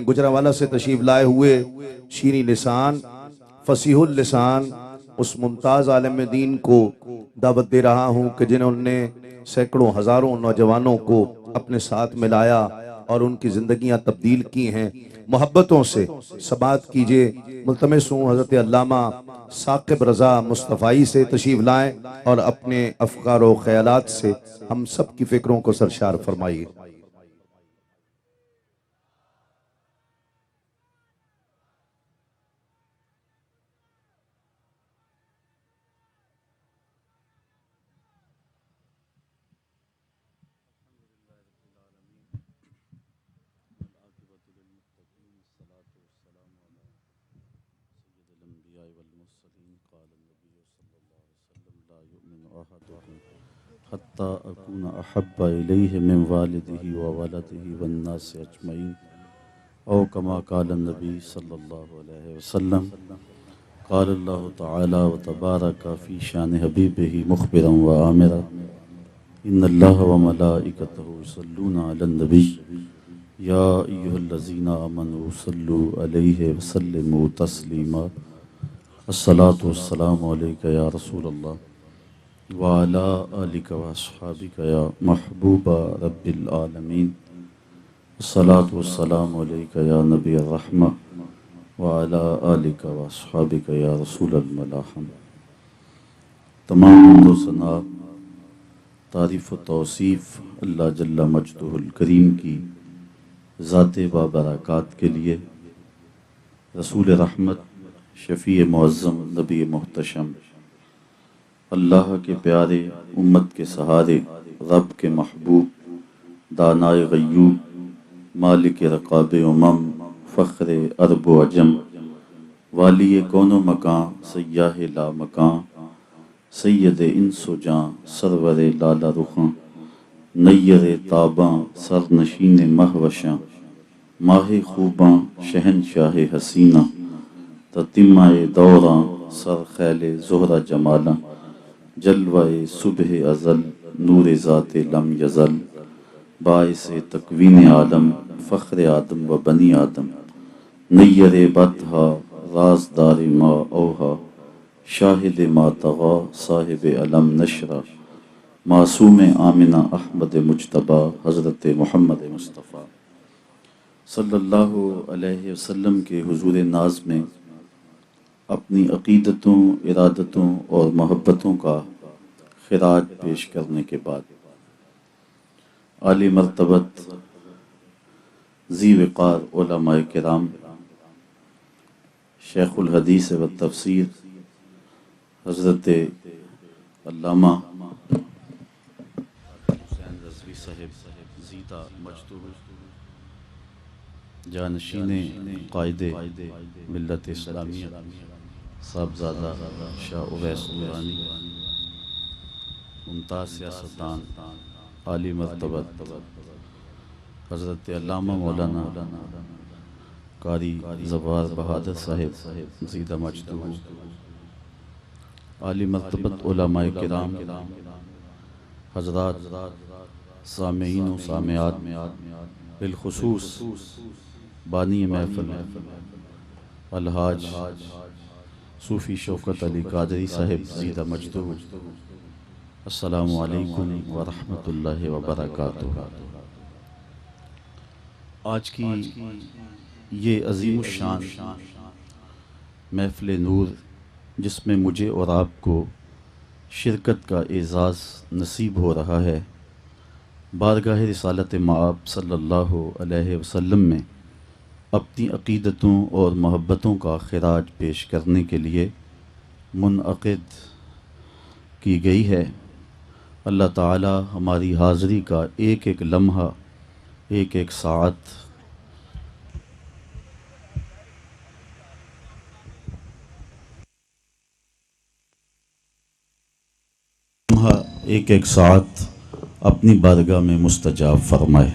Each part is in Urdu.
گجرانوالہ سے تشریف لائے ہوئے شیریں لسان فصیح اللسان اس ممتاز عالم دین کو دعوت دے رہا ہوں کہ جنہوں نے سینکڑوں ہزاروں نوجوانوں کو اپنے ساتھ ملایا اور ان کی زندگیاں تبدیل کی ہیں۔ محبتوں سے سماعت کیجئے، ملتمس ہوں حضرت علامہ ثاقب رضا مصطفائی سے تشریف لائیں اور اپنے افکار و خیالات سے ہم سب کی فکروں کو سرشار فرمائیے۔ حتى أكون أحب إليه من والده وولده والناس أجمعين أو كما قال النبي صلى الله عليه وسلم قال الله تعالى وتبارك في شان حبيبه مخبرا وآمرا إن الله وملائكته يصلون على النبي يا أيها الذين آمنوا صلوا عليه وسلموا تسليما الصلاة والسلام عليك يا رسول الله وعلى آلك وأصحابك يا محبوب رب العالمين الصلاة والسلام عليك يا نبي الرحمة وعلى آلك وأصحابك يا رسول الملاحم۔ تمام حمد و ثنا تعریف و توصیف اللہ جل مجدہ الکریم کی ذات بابرکات کے لیے، رسول رحمت، شفیع معظم، نبی محتشم، اللہ کے پیارے، امت کے سہارے، رب کے محبوب، دانائے غیوب، مالک رقاب امم، فخر عرب و عجم، والی کون و مکان، سیاہ لا مکان، سید انس و جاں، سرور لالا رخاں، نیر تاباں، سر نشین مہوشاں، ماہ خوباں، شہنشاہ حسینہ، تتمہ دوراں، سر خیل زہرہ جمالاں، جلوہ صبح ازل، نور ذات لم یزل، باعث تکوین عالم، فخر آدم و بنی آدم، نیر بطحا، رازدار ما اوہا، شاہد ما طغا، صاحب علم نشرہ، معصوم آمنہ احمد مجتبی، حضرت محمد مصطفیٰ صلی اللہ علیہ وسلم کے حضور ناز میں اپنی عقیدتوں، ارادتوں اور محبتوں کا خراج پیش کرنے کے بعد عالی مرتبت ذی وقار علماء کرام، شیخ الحدیث و تفسیر حضرت علامہ حسین رضوی صاحب زیدہ مجدہ جانشین قائد ملت اسلامیہ صاحبزادہ شاہ اویس نورانی، ممتاز سیاستدان، عالی مرتبت حضرت علامہ مولانا قاری زوار بہادر صاحب زیدہ مجدہ، عالی مرتبت علماء کرام، حضرات سامعین و سامعات، بالخصوص بانی محفل الحاج صوفی شوکت علی قادری صاحب زیدہ مجدہ، السلام علیکم ورحمۃ اللہ وبرکاتہ۔ آج کی یہ عظیم الشان محفل نور، جس میں مجھے اور آپ کو شرکت کا اعزاز نصیب ہو رہا ہے، بارگاہ رسالت مآب صلی اللہ علیہ وسلم میں اپنی عقیدتوں اور محبتوں کا خراج پیش کرنے کے لیے منعقد کی گئی ہے۔ اللہ تعالی ہماری حاضری کا ایک ایک لمحہ، ایک ایک ساعت اپنی بارگاہ میں مستجاب فرمائے۔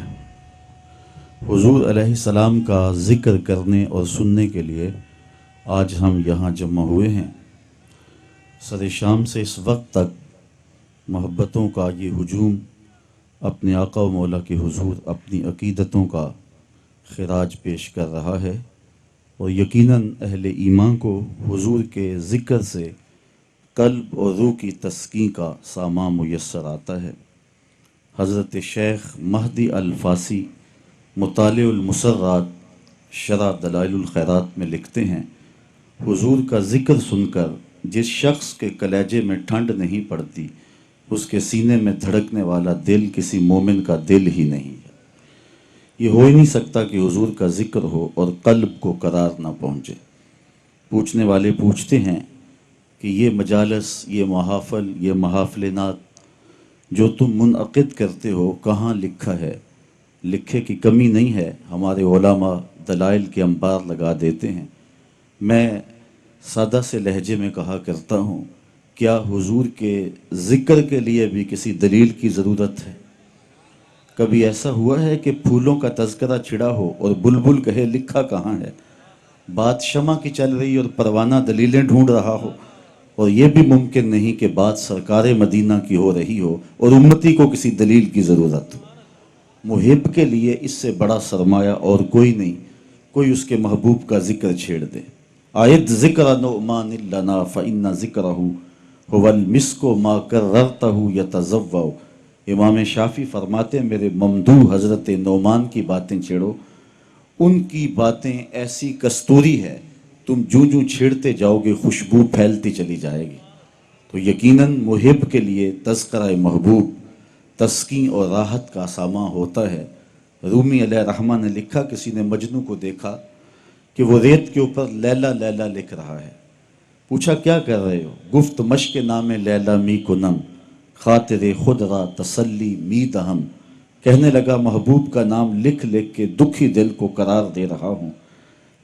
حضور علیہ السلام کا ذکر کرنے اور سننے کے لیے آج ہم یہاں جمع ہوئے ہیں۔ سر شام سے اس وقت تک محبتوں کا یہ ہجوم اپنے آقا و مولا کے حضور اپنی عقیدتوں کا خراج پیش کر رہا ہے، اور یقیناً اہل ایمان کو حضور کے ذکر سے قلب اور روح کی تسکین کا سامان میسر آتا ہے۔ حضرت شیخ مہدی الفاسی مطالع المسرات شرح دلائل الخیرات میں لکھتے ہیں، حضور کا ذکر سن کر جس شخص کے کلیجے میں ٹھنڈ نہیں پڑتی، اس کے سینے میں دھڑکنے والا دل کسی مومن کا دل ہی نہیں ہے۔ یہ ہو ہی نہیں سکتا کہ حضور کا ذکر ہو اور قلب کو قرار نہ پہنچے۔ پوچھنے والے پوچھتے ہیں کہ یہ مجالس، یہ محافل، یہ محافلات جو تم منعقد کرتے ہو کہاں لکھا ہے؟ لکھے کی کمی نہیں ہے، ہمارے علماء دلائل کے انبار لگا دیتے ہیں۔ میں سادہ سے لہجے میں کہا کرتا ہوں، کیا حضور کے ذکر کے لیے بھی کسی دلیل کی ضرورت ہے؟ کبھی ایسا ہوا ہے کہ پھولوں کا تذکرہ چھڑا ہو اور بلبل کہے لکھا کہاں ہے؟ بات شمع کی چل رہی اور پروانہ دلیلیں ڈھونڈ رہا ہو، اور یہ بھی ممکن نہیں کہ بات سرکار مدینہ کی ہو رہی ہو اور امتی کو کسی دلیل کی ضرورت ہو۔ محب کے لیے اس سے بڑا سرمایہ اور کوئی نہیں، کوئی اس کے محبوب کا ذکر چھیڑ دے۔ آیت ذکر نعمان لنا فإن ذکرہ هو المسک ما کررتہ یتضوع۔ امام شافعی فرماتے ہیں، میرے ممدوح حضرت نعمان کی باتیں چھیڑو، ان کی باتیں ایسی کستوری ہے، تم جوں چھیڑتے جاؤ گے خوشبو پھیلتی چلی جائے گی۔ تو یقیناً محب کے لیے تذکرہ محبوب تسکین اور راحت کا سامان ہوتا ہے۔ رومی علیہ رحمہ نے لکھا، کسی نے مجنوں کو دیکھا کہ وہ ریت کے اوپر لیلا لیلا لکھ رہا ہے۔ پوچھا کیا کر رہے ہو؟ گفت مشق نام لیلا می کنم، خاطر خود را تسلی می دہم۔ کہنے لگا محبوب کا نام لکھ لکھ کے دکھی دل کو قرار دے رہا ہوں۔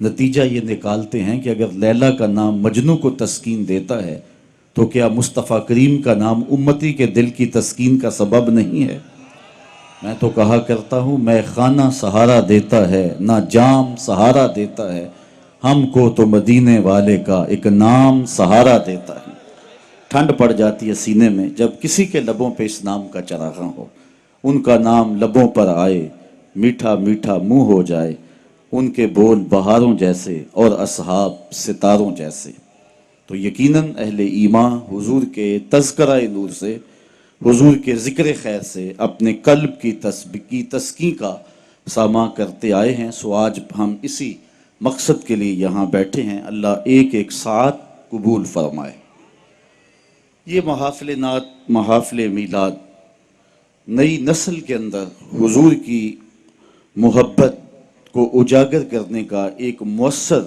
نتیجہ یہ نکالتے ہیں کہ اگر لیلا کا نام مجنوں کو تسکین دیتا ہے تو کیا مصطفیٰ کریم کا نام امتی کے دل کی تسکین کا سبب نہیں ہے؟ میں تو کہا کرتا ہوں، میں خانہ سہارا دیتا ہے نہ جام سہارا دیتا ہے، ہم کو تو مدینے والے کا ایک نام سہارا دیتا ہے۔ ٹھنڈ پڑ جاتی ہے سینے میں جب کسی کے لبوں پہ اس نام کا چراغاں ہو، ان کا نام لبوں پر آئے، میٹھا میٹھا منہ ہو جائے، ان کے بول بہاروں جیسے اور اصحاب ستاروں جیسے۔ تو یقیناً اہل ایمان حضور کے تذکرہ نور سے، حضور کے ذکر خیر سے اپنے قلب کی تسکین کا سامان کرتے آئے ہیں۔ سو آج ہم اسی مقصد کے لیے یہاں بیٹھے ہیں۔ اللہ ایک ایک ساتھ قبول فرمائے۔ یہ محافل نعت، محافل میلاد نئی نسل کے اندر حضور کی محبت کو اجاگر کرنے کا ایک مؤثر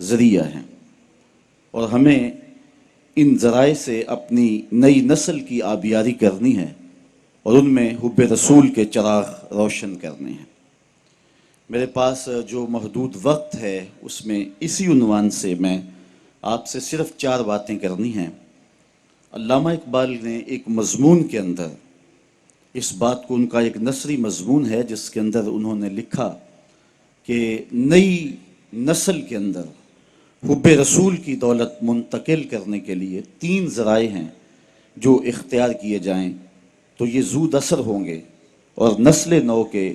ذریعہ ہے، اور ہمیں ان ذرائع سے اپنی نئی نسل کی آبیاری کرنی ہے اور ان میں حب رسول کے چراغ روشن کرنے ہیں۔ میرے پاس جو محدود وقت ہے اس میں اسی عنوان سے میں آپ سے صرف 4 باتیں کرنی ہیں۔ علامہ اقبال نے ایک مضمون کے اندر اس بات کو، ان کا ایک نثری مضمون ہے جس کے اندر انہوں نے لکھا کہ نئی نسل کے اندر حب رسول کی دولت منتقل کرنے کے لیے 3 ذرائع ہیں جو اختیار کیے جائیں تو یہ زود اثر ہوں گے اور نسل نو کے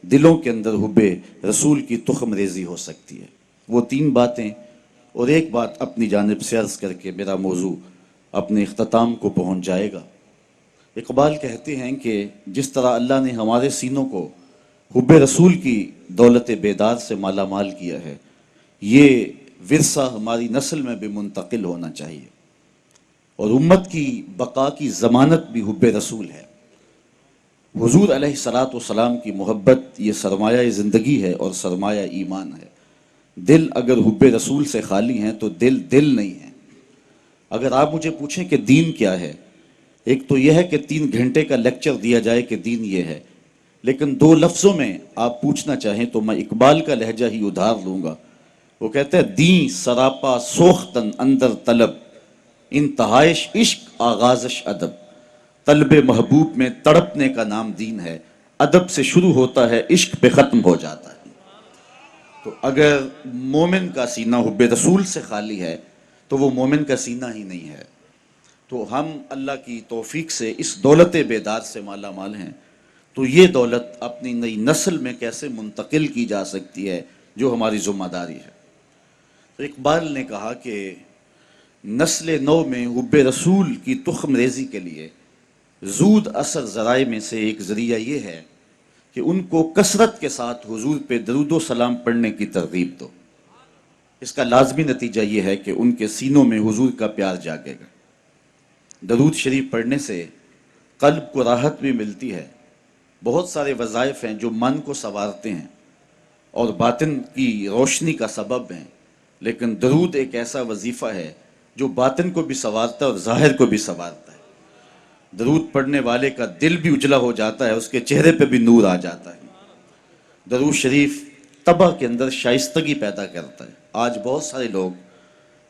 دلوں کے اندر حب رسول کی تخم ریزی ہو سکتی ہے۔ وہ 3 باتیں اور ایک بات اپنی جانب سے عرض کر کے میرا موضوع اپنے اختتام کو پہنچ جائے گا۔ اقبال کہتے ہیں کہ جس طرح اللہ نے ہمارے سینوں کو حب رسول کی دولت بیدار سے مالا مال کیا ہے، یہ ورثہ ہماری نسل میں بھی منتقل ہونا چاہیے، اور امت کی بقا کی ضمانت بھی حب رسول ہے۔ حضور علیہ الصلاۃ والسلام کی محبت یہ سرمایہ زندگی ہے اور سرمایہ ایمان ہے۔ دل اگر حب رسول سے خالی ہیں تو دل نہیں ہے۔ اگر آپ مجھے پوچھیں کہ دین کیا ہے، ایک تو یہ ہے کہ 3 گھنٹے کا لیکچر دیا جائے کہ دین یہ ہے، لیکن 2 لفظوں میں آپ پوچھنا چاہیں تو میں اقبال کا لہجہ ہی ادھار لوں گا۔ وہ کہتے ہیں دین سراپا سوختن اندر طلب، انتہائش عشق آغازش ادب۔ طلب محبوب میں تڑپنے کا نام دین ہے، ادب سے شروع ہوتا ہے، عشق پہ ختم ہو جاتا ہے۔ تو اگر مومن کا سینہ حب رسول سے خالی ہے تو وہ مومن کا سینہ ہی نہیں ہے۔ تو ہم اللہ کی توفیق سے اس دولت بیدار سے مالا مال ہیں۔ تو یہ دولت اپنی نئی نسل میں کیسے منتقل کی جا سکتی ہے جو ہماری ذمہ داری ہے۔ تو اقبال نے کہا کہ نسل نو میں حب رسول کی تخم ریزی کے لیے زود اثر ذرائع میں سے ایک ذریعہ یہ ہے کہ ان کو کثرت کے ساتھ حضور پہ درود و سلام پڑھنے کی ترغیب دو۔ اس کا لازمی نتیجہ یہ ہے کہ ان کے سینوں میں حضور کا پیار جاگے گا۔ درود شریف پڑھنے سے قلب کو راحت بھی ملتی ہے۔ بہت سارے وظائف ہیں جو من کو سنوارتے ہیں اور باطن کی روشنی کا سبب ہیں، لیکن درود ایک ایسا وظیفہ ہے جو باطن کو بھی سنوارتا ہے اور ظاہر کو بھی سنوارتا ہے۔ درود پڑھنے والے کا دل بھی اجلا ہو جاتا ہے، اس کے چہرے پہ بھی نور آ جاتا ہے۔ درود شریف طبع کے اندر شائستگی پیدا کرتا ہے۔ آج بہت سارے لوگ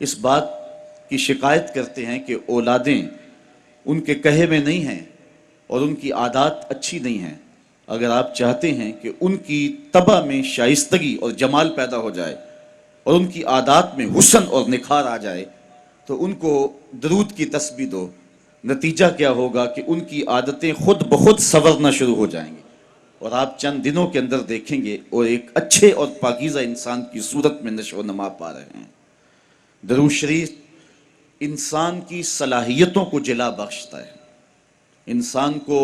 اس بات کی شکایت کرتے ہیں کہ اولادیں ان کے کہے میں نہیں ہیں اور ان کی عادات اچھی نہیں ہیں۔ اگر آپ چاہتے ہیں کہ ان کی طبع میں شائستگی اور جمال پیدا ہو جائے اور ان کی عادات میں حسن اور نکھار آ جائے تو ان کو درود کی تسبیح دو۔ نتیجہ کیا ہوگا کہ ان کی عادتیں خود بخود سنورنا شروع ہو جائیں گی اور آپ چند دنوں کے اندر دیکھیں گے اور ایک اچھے اور پاکیزہ انسان کی صورت میں نشو و نما پا رہے ہیں۔ درود شریف انسان کی صلاحیتوں کو جلا بخشتا ہے، انسان کو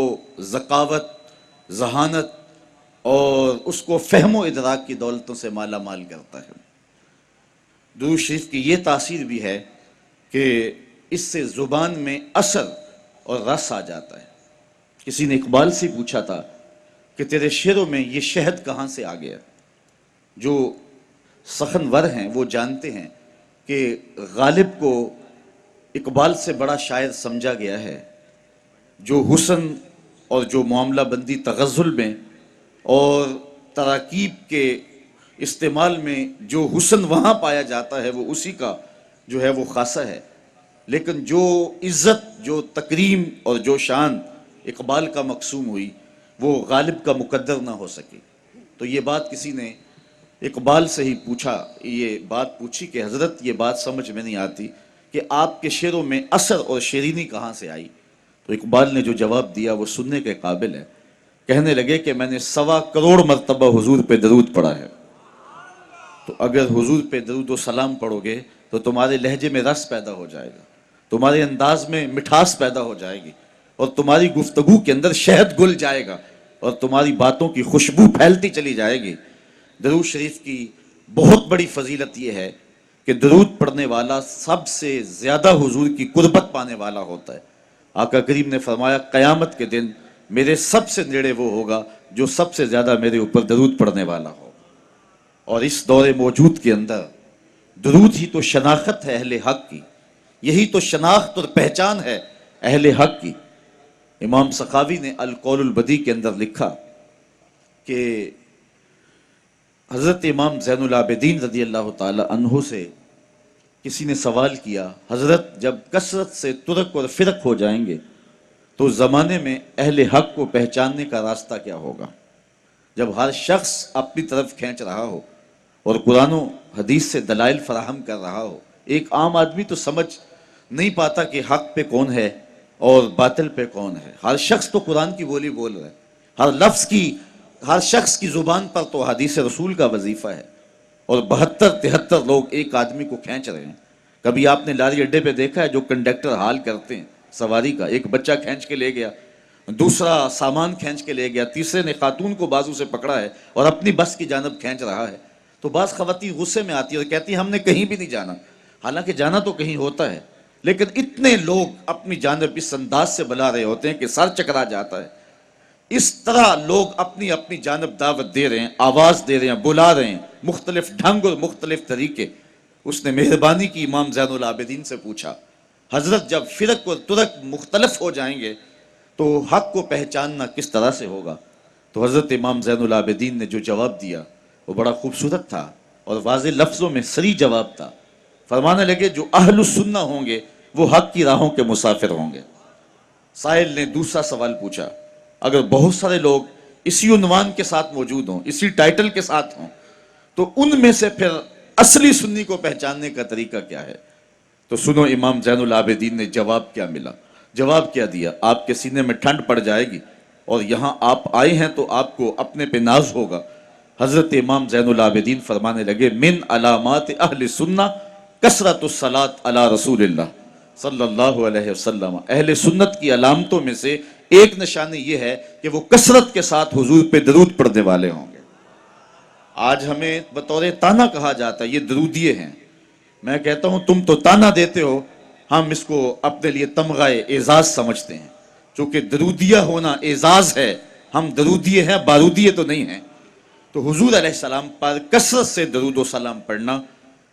ذکاوت، ذہانت اور اس کو فہم و ادراک کی دولتوں سے مالا مال کرتا ہے۔ درود شریف کی یہ تاثیر بھی ہے کہ اس سے زبان میں اثر اور رس آ جاتا ہے۔ کسی نے اقبال سے پوچھا تھا کہ تیرے شعروں میں یہ شہد کہاں سے آ گیا؟ جو سخنور ہیں وہ جانتے ہیں کہ غالب کو اقبال سے بڑا شاعر سمجھا گیا ہے، جو حسن اور جو معاملہ بندی تغزل میں اور تراکیب کے استعمال میں جو حسن وہاں پایا جاتا ہے وہ اسی کا جو ہے وہ خاصہ ہے، لیکن جو عزت، جو تکریم اور جو شان اقبال کا مقسوم ہوئی وہ غالب کا مقدر نہ ہو سکی۔ تو یہ بات کسی نے اقبال سے ہی پوچھا، یہ بات پوچھی کہ حضرت یہ بات سمجھ میں نہیں آتی کہ آپ کے شعروں میں اثر اور شیرینی کہاں سے آئی؟ تو اقبال نے جو جواب دیا وہ سننے کے قابل ہے۔ کہنے لگے کہ میں نے 1.25 کروڑ مرتبہ حضور پہ درود پڑھا ہے، تو اگر حضور پہ درود و سلام پڑھو گے تو تمہارے لہجے میں رس پیدا ہو جائے گا، تمہارے انداز میں مٹھاس پیدا ہو جائے گی اور تمہاری گفتگو کے اندر شہد گل جائے گا اور تمہاری باتوں کی خوشبو پھیلتی چلی جائے گی۔ درود شریف کی بہت بڑی فضیلت یہ ہے کہ درود پڑھنے والا سب سے زیادہ حضور کی قربت پانے والا ہوتا ہے۔ آقا کریم نے فرمایا قیامت کے دن میرے سب سے نیڑے وہ ہوگا جو سب سے زیادہ میرے اوپر درود پڑھنے والا ہو۔ اور اس دور موجود کے اندر درود ہی تو شناخت ہے اہل حق کی، یہی تو شناخت اور پہچان ہے اہل حق کی۔ امام سخاوی نے القول البدی کے اندر لکھا کہ حضرت امام زین العابدین رضی اللہ تعالی عنہ سے کسی نے سوال کیا، حضرت جب کثرت سے ترک اور فرق ہو جائیں گے تو زمانے میں اہل حق کو پہچاننے کا راستہ کیا ہوگا؟ جب ہر شخص اپنی طرف کھینچ رہا ہو اور قرآن و حدیث سے دلائل فراہم کر رہا ہو، ایک عام آدمی تو سمجھ نہیں پاتا کہ حق پہ کون ہے اور باطل پہ کون ہے۔ ہر شخص تو قرآن کی بولی بول رہا ہے، ہر لفظ کی، ہر شخص کی زبان پر تو حدیث رسول کا وظیفہ ہے، اور 72-73 لوگ ایک آدمی کو کھینچ رہے ہیں۔ کبھی آپ نے لاری اڈے پہ دیکھا ہے جو کنڈکٹر حال کرتے ہیں سواری کا، ایک بچہ کھینچ کے لے گیا، دوسرا سامان کھینچ کے لے گیا، تیسرے نے خاتون کو بازو سے پکڑا ہے اور اپنی بس کی جانب کھینچ رہا ہے، تو بعض خواتین غصے میں آتی ہے اور کہتی ہیں ہم نے کہیں بھی نہیں جانا، حالانکہ جانا تو کہیں ہوتا ہے، لیکن اتنے لوگ اپنی جانب اس انداز سے بلا رہے ہوتے ہیں کہ سر چکرا جاتا ہے۔ اس طرح لوگ اپنی اپنی جانب دعوت دے رہے ہیں، آواز دے رہے ہیں، بلا رہے ہیں، مختلف ڈھنگ اور مختلف طریقے۔ اس نے مہربانی کی امام زین العابدین سے پوچھا، حضرت جب فرق اور ترک مختلف ہو جائیں گے تو حق کو پہچاننا کس طرح سے ہوگا؟ تو حضرت امام زین العابدین نے جو جواب دیا وہ بڑا خوبصورت تھا اور واضح لفظوں میں صریح جواب تھا۔ فرمانے لگے جو اہل السنہ ہوں گے وہ حق کی راہوں کے مسافر ہوں گے۔ سائل نے دوسرا سوال پوچھا، اگر بہت سارے لوگ اسی عنوان کے ساتھ موجود ہوں، اسی ٹائٹل کے ساتھ ہوں، تو ان میں سے پھر اصلی سنی کو پہچاننے کا طریقہ کیا ہے؟ تو سنو امام زین العابدین نے جواب کیا ملا، جواب کیا دیا۔ آپ کے سینے میں ٹھنڈ پڑ جائے گی اور یہاں آپ آئے ہیں تو آپ کو اپنے پہ ناز ہوگا۔ حضرت امام زین العابدین فرمانے لگے من علامات اہل سنہ کثرت الصلاۃ علی رسول اللہ صلی اللہ علیہ وسلم۔ اہل سنت کی علامتوں میں سے ایک نشانی یہ ہے کہ وہ کثرت کے ساتھ حضور پہ درود پڑھنے والے ہوں گے۔ آج ہمیں بطور تانا کہا جاتا ہے یہ درودیے ہیں، میں کہتا ہوں تم تو تانا دیتے ہو، ہم اس کو اپنے لیے تمغہ اعزاز سمجھتے ہیں، چونکہ درودیہ ہونا اعزاز ہے، ہم درودیے ہیں، بارودیے تو نہیں ہیں۔ تو حضور علیہ السلام پر کثرت سے درود و سلام پڑھنا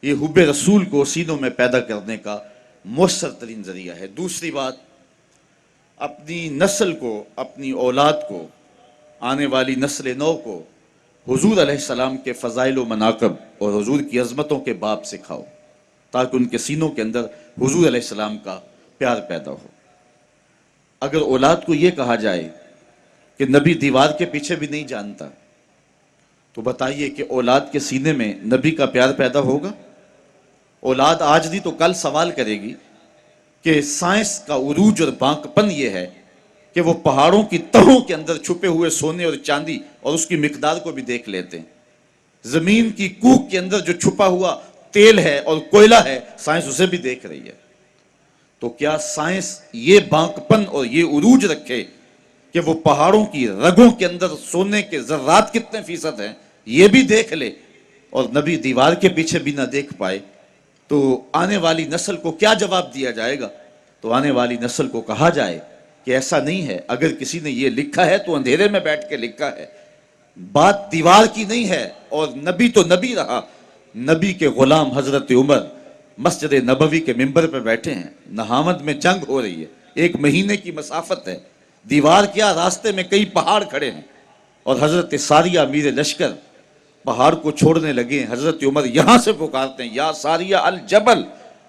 یہ حب رسول کو سینوں میں پیدا کرنے کا مؤثر ترین ذریعہ ہے۔ دوسری بات، اپنی نسل کو، اپنی اولاد کو، آنے والی نسل نو کو حضور علیہ السلام کے فضائل و مناقب اور حضور کی عظمتوں کے باب سکھاؤ، تاکہ ان کے سینوں کے اندر حضور علیہ السلام کا پیار پیدا ہو۔ اگر اولاد کو یہ کہا جائے کہ نبی دیوار کے پیچھے بھی نہیں جانتا، تو بتائیے کہ اولاد کے سینے میں نبی کا پیار پیدا ہوگا؟ اولاد آج نہیں تو کل سوال کرے گی کہ سائنس کا عروج اور بانکپن یہ ہے کہ وہ پہاڑوں کی تہوں کے اندر چھپے ہوئے سونے اور چاندی اور اس کی مقدار کو بھی دیکھ لیتے ہیں۔ زمین کی کوکھ کے اندر جو چھپا ہوا تیل ہے اور کوئلہ ہے، سائنس اسے بھی دیکھ رہی ہے۔ تو کیا سائنس یہ بانکپن اور یہ عروج رکھے کہ وہ پہاڑوں کی رگوں کے اندر سونے کے ذرات کتنے فیصد ہیں یہ بھی دیکھ لے، اور نبی دیوار کے پیچھے بھی نہ دیکھ پائے؟ تو آنے والی نسل کو کیا جواب دیا جائے گا؟ تو آنے والی نسل کو کہا جائے کہ ایسا نہیں ہے، اگر کسی نے یہ لکھا ہے تو اندھیرے میں بیٹھ کے لکھا ہے، بات دیوار کی نہیں ہے، اور نبی تو نبی رہا۔ نبی کے غلام حضرت عمر مسجد نبوی کے ممبر پہ بیٹھے ہیں، نہاوند میں جنگ ہو رہی ہے، 1 مہینے کی مسافت ہے، دیوار کیا راستے میں کئی پہاڑ کھڑے ہیں، اور حضرت ساریہ امیر لشکر پہاڑ کو چھوڑنے لگے ہیں۔ حضرت عمر یہاں سے پکارتے ہیں یا ساریہ الجبل،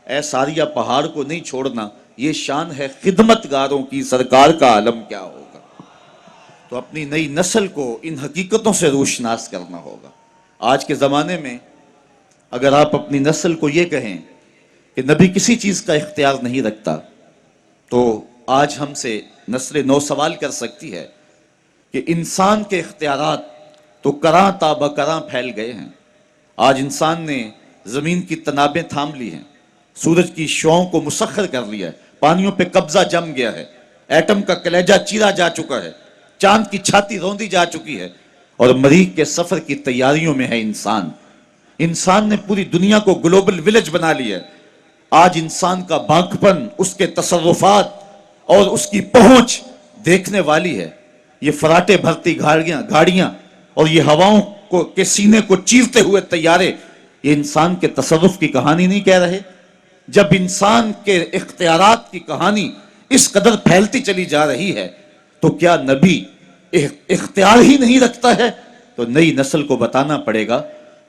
اے ساریہ پہاڑ کو نہیں چھوڑنا، یہ شان ہے خدمتگاروں کی، سرکار کا عالم کیا ہوگا۔ تو اپنی نئی نسل کو ان حقیقتوں سے روشناس کرنا ہوگا۔ آج کے زمانے میں اگر آپ اپنی نسل کو یہ کہیں کہ نبی کسی چیز کا اختیار نہیں رکھتا، تو آج ہم سے نسل نو سوال کر سکتی ہے کہ انسان کے اختیارات تو کراں تا بکراں پھیل گئے ہیں۔ آج انسان نے زمین کی تنابیں تھام لی ہیں، سورج کی شعاؤں کو مسخر کر لیا ہے، پانیوں پہ قبضہ جم گیا ہے، ایٹم کا کلیجہ چیرا جا چکا ہے، چاند کی چھاتی روندی جا چکی ہے، اور مریخ کے سفر کی تیاریوں میں ہے انسان۔ انسان نے پوری دنیا کو گلوبل ولیج بنا لیا ہے۔ آج انسان کا بانکپن، اس کے تصرفات اور اس کی پہنچ دیکھنے والی ہے۔ یہ فراٹے بھرتی گاڑیاں اور یہ ہواؤں کے سینے کو چیرتے ہوئے طیارے، یہ انسان کے تصرف کی کہانی نہیں کہہ رہے؟ جب انسان کے اختیارات کی کہانی اس قدر پھیلتی چلی جا رہی ہے، تو کیا نبی اختیار ہی نہیں رکھتا ہے؟ تو نئی نسل کو بتانا پڑے گا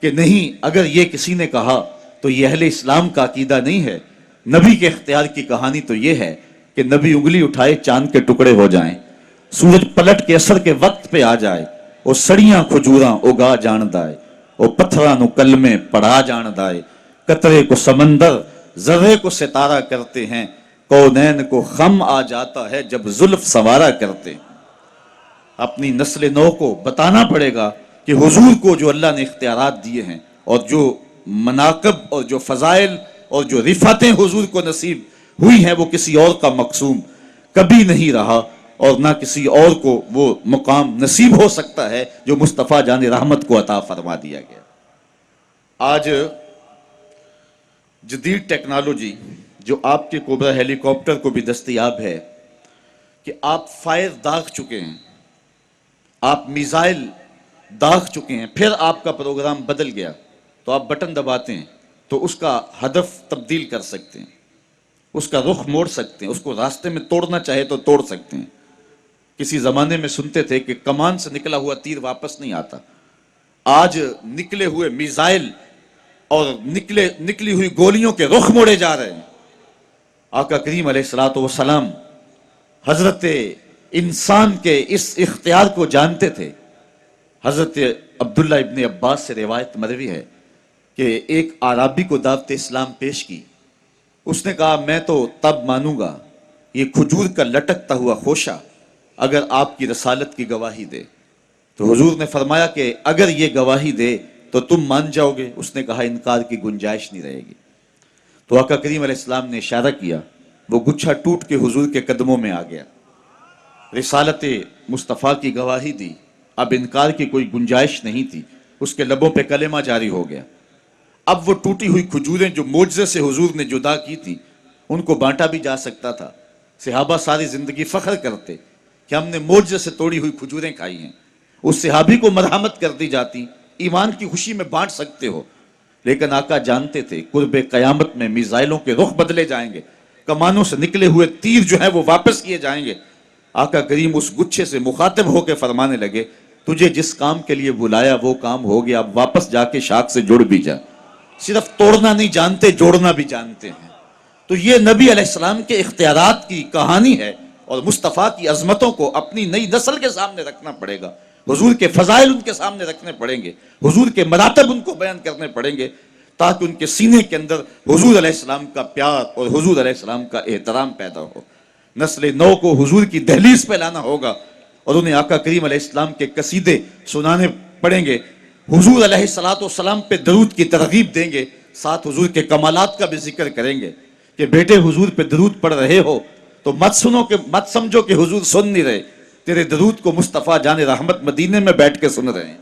کہ نہیں، اگر یہ کسی نے کہا تو یہ اہل اسلام کا عقیدہ نہیں ہے۔ نبی کے اختیار کی کہانی تو یہ ہے کہ نبی انگلی اٹھائے چاند کے ٹکڑے ہو جائیں، سورج پلٹ کے اثر کے وقت پہ آ جائے، وہ سڑیاں کھجوراں اگا جان دائے، وہ پتھراں نو کلمے پڑھا جان دائے، قطرے کو سمندر ذرے کو ستارہ کرتے ہیں، کونین کو خم آ جاتا ہے جب زلف سوارا کرتے ہیں۔ اپنی نسل نو کو بتانا پڑے گا کہ حضور کو جو اللہ نے اختیارات دیے ہیں، اور جو مناقب اور جو فضائل اور جو رفعتیں حضور کو نصیب ہوئی ہیں، وہ کسی اور کا مقسوم کبھی نہیں رہا، اور نہ کسی اور کو وہ مقام نصیب ہو سکتا ہے جو مصطفیٰ جان رحمت کو عطا فرما دیا گیا۔ آج جدید ٹیکنالوجی جو آپ کے کوبرا ہیلی کاپٹر کو بھی دستیاب ہے کہ آپ فائر داغ چکے ہیں، آپ میزائل داغ چکے ہیں، پھر آپ کا پروگرام بدل گیا تو آپ بٹن دباتے ہیں تو اس کا ہدف تبدیل کر سکتے ہیں، اس کا رخ موڑ سکتے ہیں، اس کو راستے میں توڑنا چاہے تو توڑ سکتے ہیں۔ کسی زمانے میں سنتے تھے کہ کمان سے نکلا ہوا تیر واپس نہیں آتا، آج نکلے ہوئے میزائل اور نکلی ہوئی گولیوں کے رخ موڑے جا رہے ہیں۔ آقا کریم علیہ الصلوۃ والسلام حضرت انسان کے اس اختیار کو جانتے تھے۔ حضرت عبداللہ ابن عباس سے روایت مروی ہے کہ ایک اعرابی کو دعوت اسلام پیش کی، اس نے کہا میں تو تب مانوں گا یہ کھجور کا لٹکتا ہوا خوشہ اگر آپ کی رسالت کی گواہی دے۔ تو حضور نے فرمایا کہ اگر یہ گواہی دے تو تم مان جاؤ گے؟ اس نے کہا انکار کی گنجائش نہیں رہے گی۔ تو آقا کریم علیہ السلام نے اشارہ کیا، وہ گچھا ٹوٹ کے حضور کے قدموں میں آ گیا۔ رسالت مصطفیٰ کی گواہی دی، اب انکار کی کوئی گنجائش نہیں تھی، اس کے لبوں پہ کلمہ جاری ہو گیا۔ اب وہ ٹوٹی ہوئی کھجوریں جو معجزے سے حضور نے جدا کی تھی، ان کو بانٹا بھی جا سکتا تھا۔ صحابہ ساری زندگی فخر کرتے کہ ہم نے معجزے سے توڑی ہوئی کھجوریں کھائی ہیں۔ اس صحابی کو مرحمت کر دی جاتی، ایمان کی خوشی میں بانٹ سکتے ہو، لیکن آقا جانتے تھے قرب قیامت میں میزائلوں کے رخ بدلے جائیں گے، کمانوں سے نکلے ہوئے تیر جو ہیں وہ واپس کیے جائیں گے۔ آقا کریم اس گچھے سے مخاطب ہو کے فرمانے لگے، تجھے جس کام کے لیے بلایا وہ کام ہو گیا، اب واپس جا کے شاخ سے جڑ بھی جا۔ صرف توڑنا نہیں جانتے، جوڑنا بھی جانتے ہیں۔ تو یہ نبی علیہ السلام کے اختیارات کی کہانی ہے، اور مصطفیٰ کی عظمتوں کو اپنی نئی نسل کے سامنے رکھنا پڑے گا، حضور کے فضائل ان کے سامنے رکھنے پڑیں گے، حضور کے مراتب ان کو بیان کرنے پڑیں گے، تاکہ ان کے سینے کے اندر حضور علیہ السلام کا پیار اور حضور علیہ السلام کا احترام پیدا ہو۔ نسل نو کو حضور کی دہلیز پہ لانا ہوگا، اور انہیں آقا کریم علیہ السلام کے قصیدے سنانے پڑیں گے، حضور علیہ السلام پہ درود کی ترغیب دیں گے، ساتھ حضور کے کمالات کا بھی ذکر کریں گے کہ بیٹے حضور پہ درود پڑھ رہے ہو تو مت سمجھو کہ حضور سن نہیں رہے، تیرے درود کو مصطفیٰ جان رحمت مدینے میں بیٹھ کے سن رہے ہیں،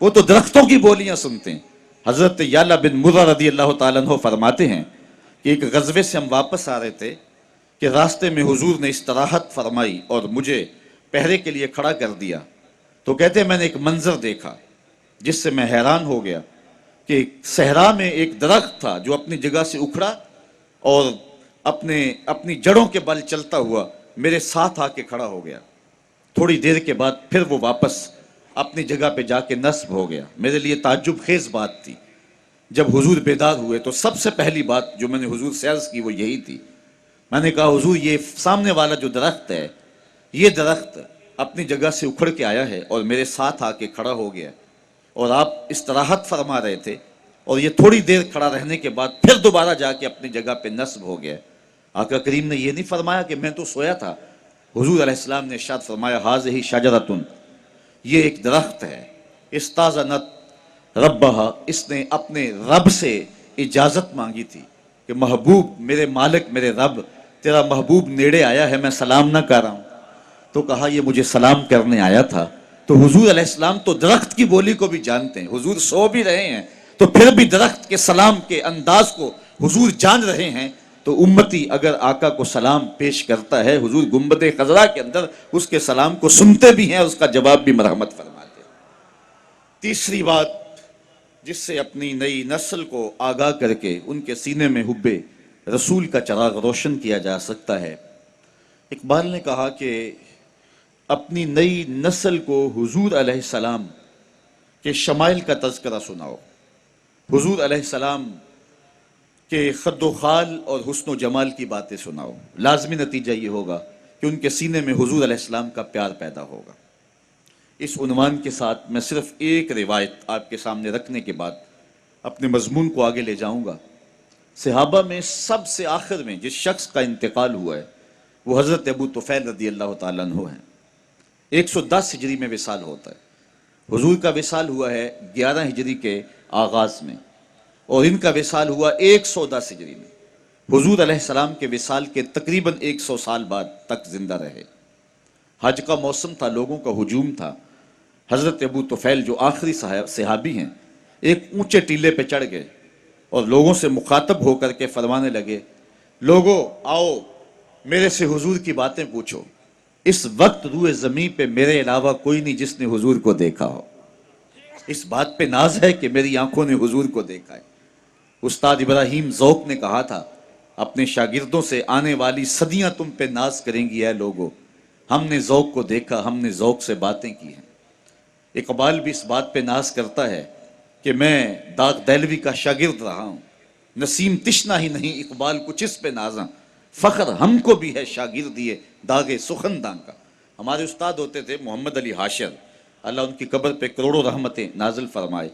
وہ تو درختوں کی بولیاں سنتے ہیں۔ حضرت یعلا بن مرہ رضی اللہ تعالیٰ عنہ فرماتے ہیں کہ ایک غزوے سے ہم واپس آ رہے تھے کہ راستے میں حضور نے استراحت فرمائی اور مجھے پہرے کے لیے کھڑا کر دیا۔ تو کہتے ہیں میں نے ایک منظر دیکھا جس سے میں حیران ہو گیا کہ صحرا میں ایک درخت تھا جو اپنی جگہ سے اکھڑا اور اپنی جڑوں کے بل چلتا ہوا میرے ساتھ آ کے کھڑا ہو گیا۔ تھوڑی دیر کے بعد پھر وہ واپس اپنی جگہ پہ جا کے نصب ہو گیا۔ میرے لیے تعجب خیز بات تھی۔ جب حضور بیدار ہوئے تو سب سے پہلی بات جو میں نے حضور سے عرض کی وہ یہی تھی، میں نے کہا حضور یہ سامنے والا جو درخت ہے، یہ درخت اپنی جگہ سے اکھڑ کے آیا ہے اور میرے ساتھ آ کے کھڑا ہو گیا، اور آپ استراحت فرما رہے تھے اور یہ تھوڑی دیر کھڑا رہنے کے بعد پھر دوبارہ جا کے اپنی جگہ پہ نصب ہو گیا۔ آقا کریم نے یہ نہیں فرمایا کہ میں تو سویا تھا، حضور علیہ السلام نے ارشاد فرمایا ھذہ شجرۃ، یہ ایک درخت ہے، استاذنت ربہا، اس نے اپنے رب سے اجازت مانگی تھی کہ محبوب، میرے مالک، میرے رب، تیرا محبوب نیڑے آیا ہے، میں سلام نہ کر رہا ہوں۔ تو کہا یہ مجھے سلام کرنے آیا تھا۔ تو حضور علیہ السلام تو درخت کی بولی کو بھی جانتے ہیں، حضور سو بھی رہے ہیں تو پھر بھی درخت کے سلام کے انداز کو حضور جان رہے ہیں۔ تو امتی اگر آقا کو سلام پیش کرتا ہے، حضور گنبد خضرا کے اندر اس کے سلام کو سنتے بھی ہیں، اس کا جواب بھی مرحمت فرماتے ہیں۔ تیسری بات جس سے اپنی نئی نسل کو آگاہ کر کے ان کے سینے میں حب رسول کا چراغ روشن کیا جا سکتا ہے، اقبال نے کہا کہ اپنی نئی نسل کو حضور علیہ السلام کے شمائل کا تذکرہ سناؤ، حضور علیہ السلام کے خد و خال اور حسن و جمال کی باتیں سناؤ۔ لازمی نتیجہ یہ ہوگا کہ ان کے سینے میں حضور علیہ السلام کا پیار پیدا ہوگا۔ اس عنوان کے ساتھ میں صرف ایک روایت آپ کے سامنے رکھنے کے بعد اپنے مضمون کو آگے لے جاؤں گا۔ صحابہ میں سب سے آخر میں جس شخص کا انتقال ہوا ہے وہ حضرت ابو طفیل رضی اللہ تعالیٰ عنہ ہیں۔ 110 ہجری میں وصال ہوتا ہے، حضور کا وصال ہوا ہے 11 ہجری کے آغاز میں، اور ان کا وصال ہوا 110 ہجری میں۔ حضور علیہ السلام کے وصال کے تقریباً 100 سال بعد تک زندہ رہے۔ حج کا موسم تھا، لوگوں کا ہجوم تھا۔ حضرت ابو طفیل جو آخری صحابی ہیں ایک اونچے ٹیلے پہ چڑھ گئے اور لوگوں سے مخاطب ہو کر کے فرمانے لگے، لوگو آؤ میرے سے حضور کی باتیں پوچھو، اس وقت روئے زمین پہ میرے علاوہ کوئی نہیں جس نے حضور کو دیکھا ہو۔ اس بات پہ ناز ہے کہ میری آنکھوں نے حضور کو دیکھا ہے۔ استاد ابراہیم ذوق نے کہا تھا اپنے شاگردوں سے، آنے والی صدیاں تم پہ ناز کریں گی اے لوگو، ہم نے ذوق کو دیکھا، ہم نے ذوق سے باتیں کی ہیں۔ اقبال بھی اس بات پہ ناز کرتا ہے کہ میں داغ دہلوی کا شاگرد رہا ہوں، نسیم تشنا ہی نہیں اقبال کچھ اس پہ نازاں، فخر ہم کو بھی ہے شاگردی داغ سخنداں کا۔ ہمارے استاد ہوتے تھے محمد علی حاشر، اللہ ان کی قبر پہ کروڑوں رحمتیں نازل فرمائے،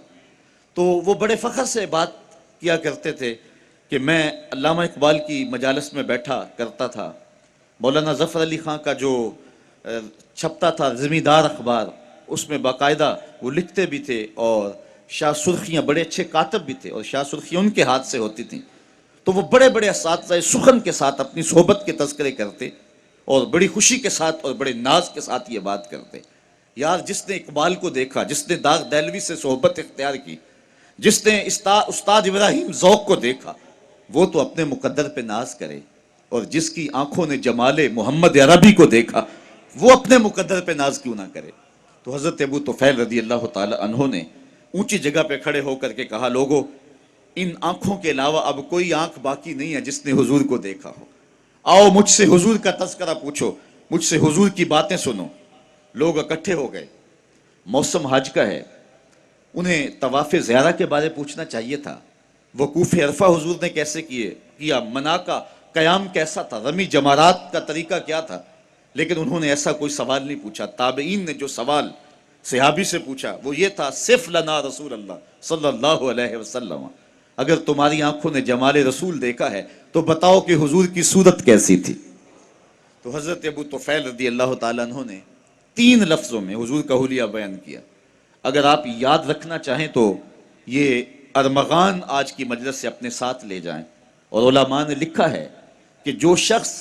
تو وہ بڑے فخر سے بات کیا کرتے تھے کہ میں علامہ اقبال کی مجالس میں بیٹھا کرتا تھا، مولانا ظفر علی خان کا جو چھپتا تھا زمیندار اخبار، اس میں باقاعدہ وہ لکھتے بھی تھے، اور شاہ سرخیاں، بڑے اچھے کاتب بھی تھے، اور شاہ سرخیاں ان کے ہاتھ سے ہوتی تھیں، تو وہ بڑے بڑے اساتذہ سخن کے ساتھ اپنی صحبت کے تذکرے کرتے، اور بڑی خوشی کے ساتھ اور بڑے ناز کے ساتھ یہ بات کرتے، یار جس نے اقبال کو دیکھا، جس نے داغ دہلوی سے صحبت اختیار کی، جس نے استاد ابراہیم ذوق کو دیکھا، وہ تو اپنے مقدر پہ ناز کرے، اور جس کی آنکھوں نے جمال محمد عربی کو دیکھا، وہ اپنے مقدر پہ ناز کیوں نہ کرے۔ تو حضرت ابو طفیل رضی اللہ تعالی عنہ نے اونچی جگہ پہ کھڑے ہو کر کے کہا، لوگو، ان آنکھوں کے علاوہ اب کوئی آنکھ باقی نہیں ہے جس نے حضور کو دیکھا ہو، آؤ مجھ سے حضور کا تذکرہ پوچھو، مجھ سے حضور کی باتیں سنو۔ لوگ اکٹھے ہو گئے، موسم حج کا ہے، انہیں طواف زیارہ کے بارے پوچھنا چاہیے تھا، وقوف عرفہ حضور نے کیسے کیا، منا کا قیام کیسا تھا، رمی جمارات کا طریقہ کیا تھا، لیکن انہوں نے ایسا کوئی سوال نہیں پوچھا۔ تابعین نے جو سوال صحابی سے پوچھا وہ یہ تھا، صف لنا رسول اللہ صلی اللہ علیہ وسلم، اگر تمہاری آنکھوں نے جمال رسول دیکھا ہے تو بتاؤ کہ حضور کی صورت کیسی تھی۔ تو حضرت ابو طفیل رضی اللہ تعالیٰ عنہ نے 3 لفظوں میں حضور کا حلیہ بیان کیا۔ اگر آپ یاد رکھنا چاہیں تو یہ ارمغان آج کی مجلس سے اپنے ساتھ لے جائیں، اور علماء نے لکھا ہے کہ جو شخص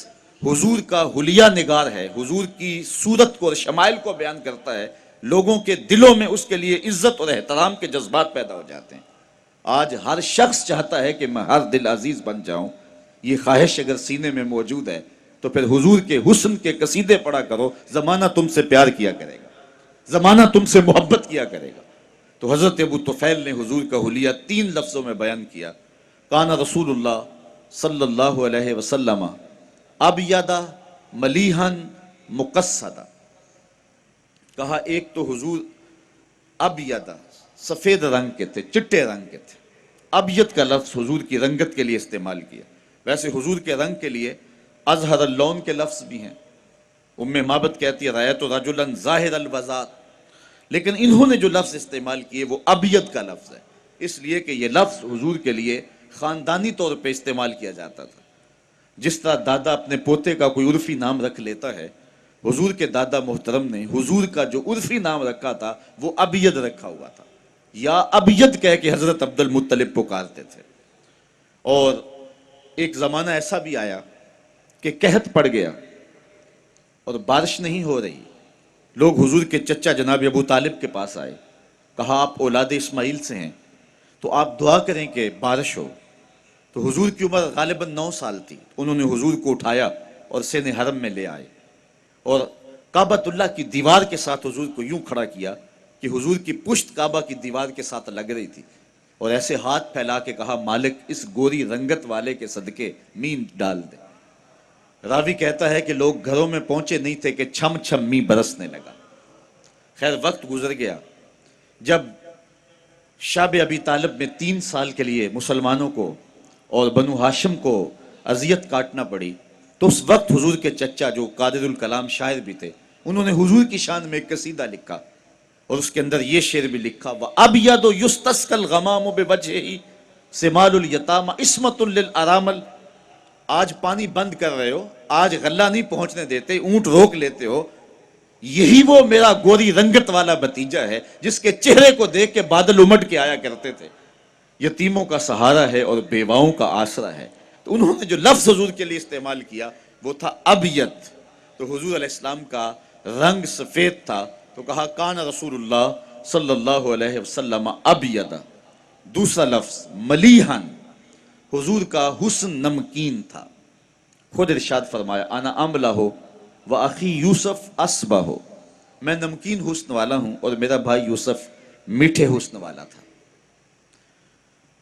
حضور کا حلیہ نگار ہے، حضور کی صورت کو اور شمائل کو بیان کرتا ہے، لوگوں کے دلوں میں اس کے لیے عزت اور احترام کے جذبات پیدا ہو جاتے ہیں۔ آج ہر شخص چاہتا ہے کہ میں ہر دل عزیز بن جاؤں، یہ خواہش اگر سینے میں موجود ہے تو پھر حضور کے حسن کے قصیدے پڑھا کرو، زمانہ تم سے پیار کیا کرے گا، زمانہ تم سے محبت کیا کرے گا۔ تو حضرت ابو طفیل نے حضور کا حلیہ 3 لفظوں میں بیان کیا، کان رسول اللہ صلی اللہ علیہ وسلم ابیض ملیحا مقصدا، کہا ایک تو حضور ابیض سفید رنگ کے تھے، چٹے رنگ کے تھے۔ ابیض کا لفظ حضور کی رنگت کے لیے استعمال کیا، ویسے حضور کے رنگ کے لیے ازہر اللون کے لفظ بھی ہیں، ام معبد کہتی ہے رایت رجلا ظاہر الوضاء، لیکن انہوں نے جو لفظ استعمال کیے وہ ابیض کا لفظ ہے، اس لیے کہ یہ لفظ حضور کے لیے خاندانی طور پہ استعمال کیا جاتا تھا۔ جس طرح دادا اپنے پوتے کا کوئی عرفی نام رکھ لیتا ہے، حضور کے دادا محترم نے حضور کا جو عرفی نام رکھا تھا وہ ابیض رکھا ہوا تھا، یا ابیض کہہ کے حضرت عبد المطلب پکارتے تھے۔ اور ایک زمانہ ایسا بھی آیا کہ قحط پڑ گیا اور بارش نہیں ہو رہی، لوگ حضور کے چچا جناب ابو طالب کے پاس آئے، کہا آپ اولاد اسماعیل سے ہیں تو آپ دعا کریں کہ بارش ہو۔ تو حضور کی عمر غالباً 9 سال تھی، انہوں نے حضور کو اٹھایا اور سین حرم میں لے آئے، اور کعبۃ اللہ کی دیوار کے ساتھ حضور کو یوں کھڑا کیا کہ حضور کی پشت کعبہ کی دیوار کے ساتھ لگ رہی تھی، اور ایسے ہاتھ پھیلا کے کہا مالک اس گوری رنگت والے کے صدقے مین ڈال دے۔ راوی کہتا ہے کہ لوگ گھروں میں پہنچے نہیں تھے کہ چھم چھم می برسنے لگا۔ خیر وقت گزر گیا، جب شاب ابی طالب میں 3 سال کے لیے مسلمانوں کو اور بنو ہاشم کو اذیت کاٹنا پڑی، تو اس وقت حضور کے چچا جو قادر الکلام شاعر بھی تھے، انہوں نے حضور کی شان میں ایک قصیدہ لکھا، اور اس کے اندر یہ شعر بھی لکھا، وَأَبْيَضُ يُسْتَسْقَى الْغَمَامُ بِوَجْهِهِ سِمَالُ الْيَتَامَى عِصْمَةٌ لِلْأَرَامِلِ، آج پانی بند کر رہے ہو، آج غلہ نہیں پہنچنے دیتے، اونٹ روک لیتے ہو، یہی وہ میرا گوری رنگت والا بھتیجا ہے جس کے چہرے کو دیکھ کے بادل امٹ کے آیا کرتے تھے، یتیموں کا سہارا ہے اور بیواؤں کا آسرا ہے۔ تو انہوں نے جو لفظ حضور کے لیے استعمال کیا وہ تھا ابیض، تو حضور علیہ السلام کا رنگ سفید تھا، تو کہا کان رسول اللہ صلی اللہ علیہ وسلم ابیض۔ دوسرا لفظ ملیحن، حضور کا حسن نمکین تھا، خود ارشاد فرمایا انا املہ و اخی یوسف اسبہ، میں نمکین حسن والا ہوں اور میرا بھائی یوسف میٹھے حسن والا تھا۔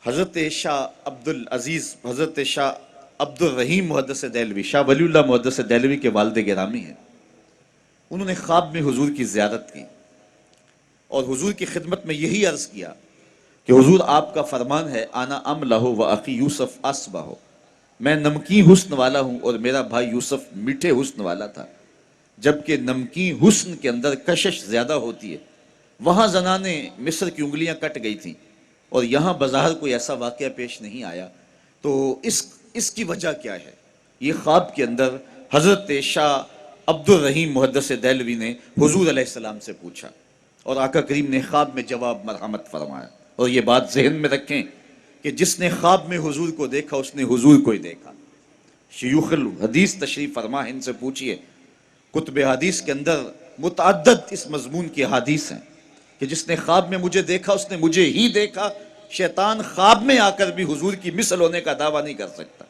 حضرت شاہ عبد العزیز، حضرت شاہ عبد الرحیم محدث دہلوی، شاہ ولی اللہ محدث دہلوی کے والد گرامی ہیں، انہوں نے خواب میں حضور کی زیارت کی اور حضور کی خدمت میں یہی عرض کیا کہ حضور آپ کا فرمان ہے انا املہ و اخی یوسف اسبہ، میں نمکین حسن والا ہوں اور میرا بھائی یوسف میٹھے حسن والا تھا۔ جبکہ نمکین حسن کے اندر کشش زیادہ ہوتی ہے، وہاں زنانیں مصر کی انگلیاں کٹ گئی تھیں اور یہاں بظاہر کوئی ایسا واقعہ پیش نہیں آیا، تو اس کی وجہ کیا ہے؟ یہ خواب کے اندر حضرت شاہ عبد الرحیم محدث دہلوی نے حضور علیہ السلام سے پوچھا اور آقا کریم نے خواب میں جواب مرحمت فرمایا. اور یہ بات ذہن میں رکھیں کہ جس نے خواب میں حضور کو دیکھا اس نے حضور کو ہی دیکھا. شیوخ الحدیث تشریف فرما، ان سے پوچھئے، کتب حدیث کے اندر متعدد اس مضمون کی حدیث ہیں کہ جس نے خواب میں مجھے دیکھا اس نے مجھے ہی دیکھا. شیطان خواب میں آ کر بھی حضور کی مثل ہونے کا دعویٰ نہیں کر سکتا.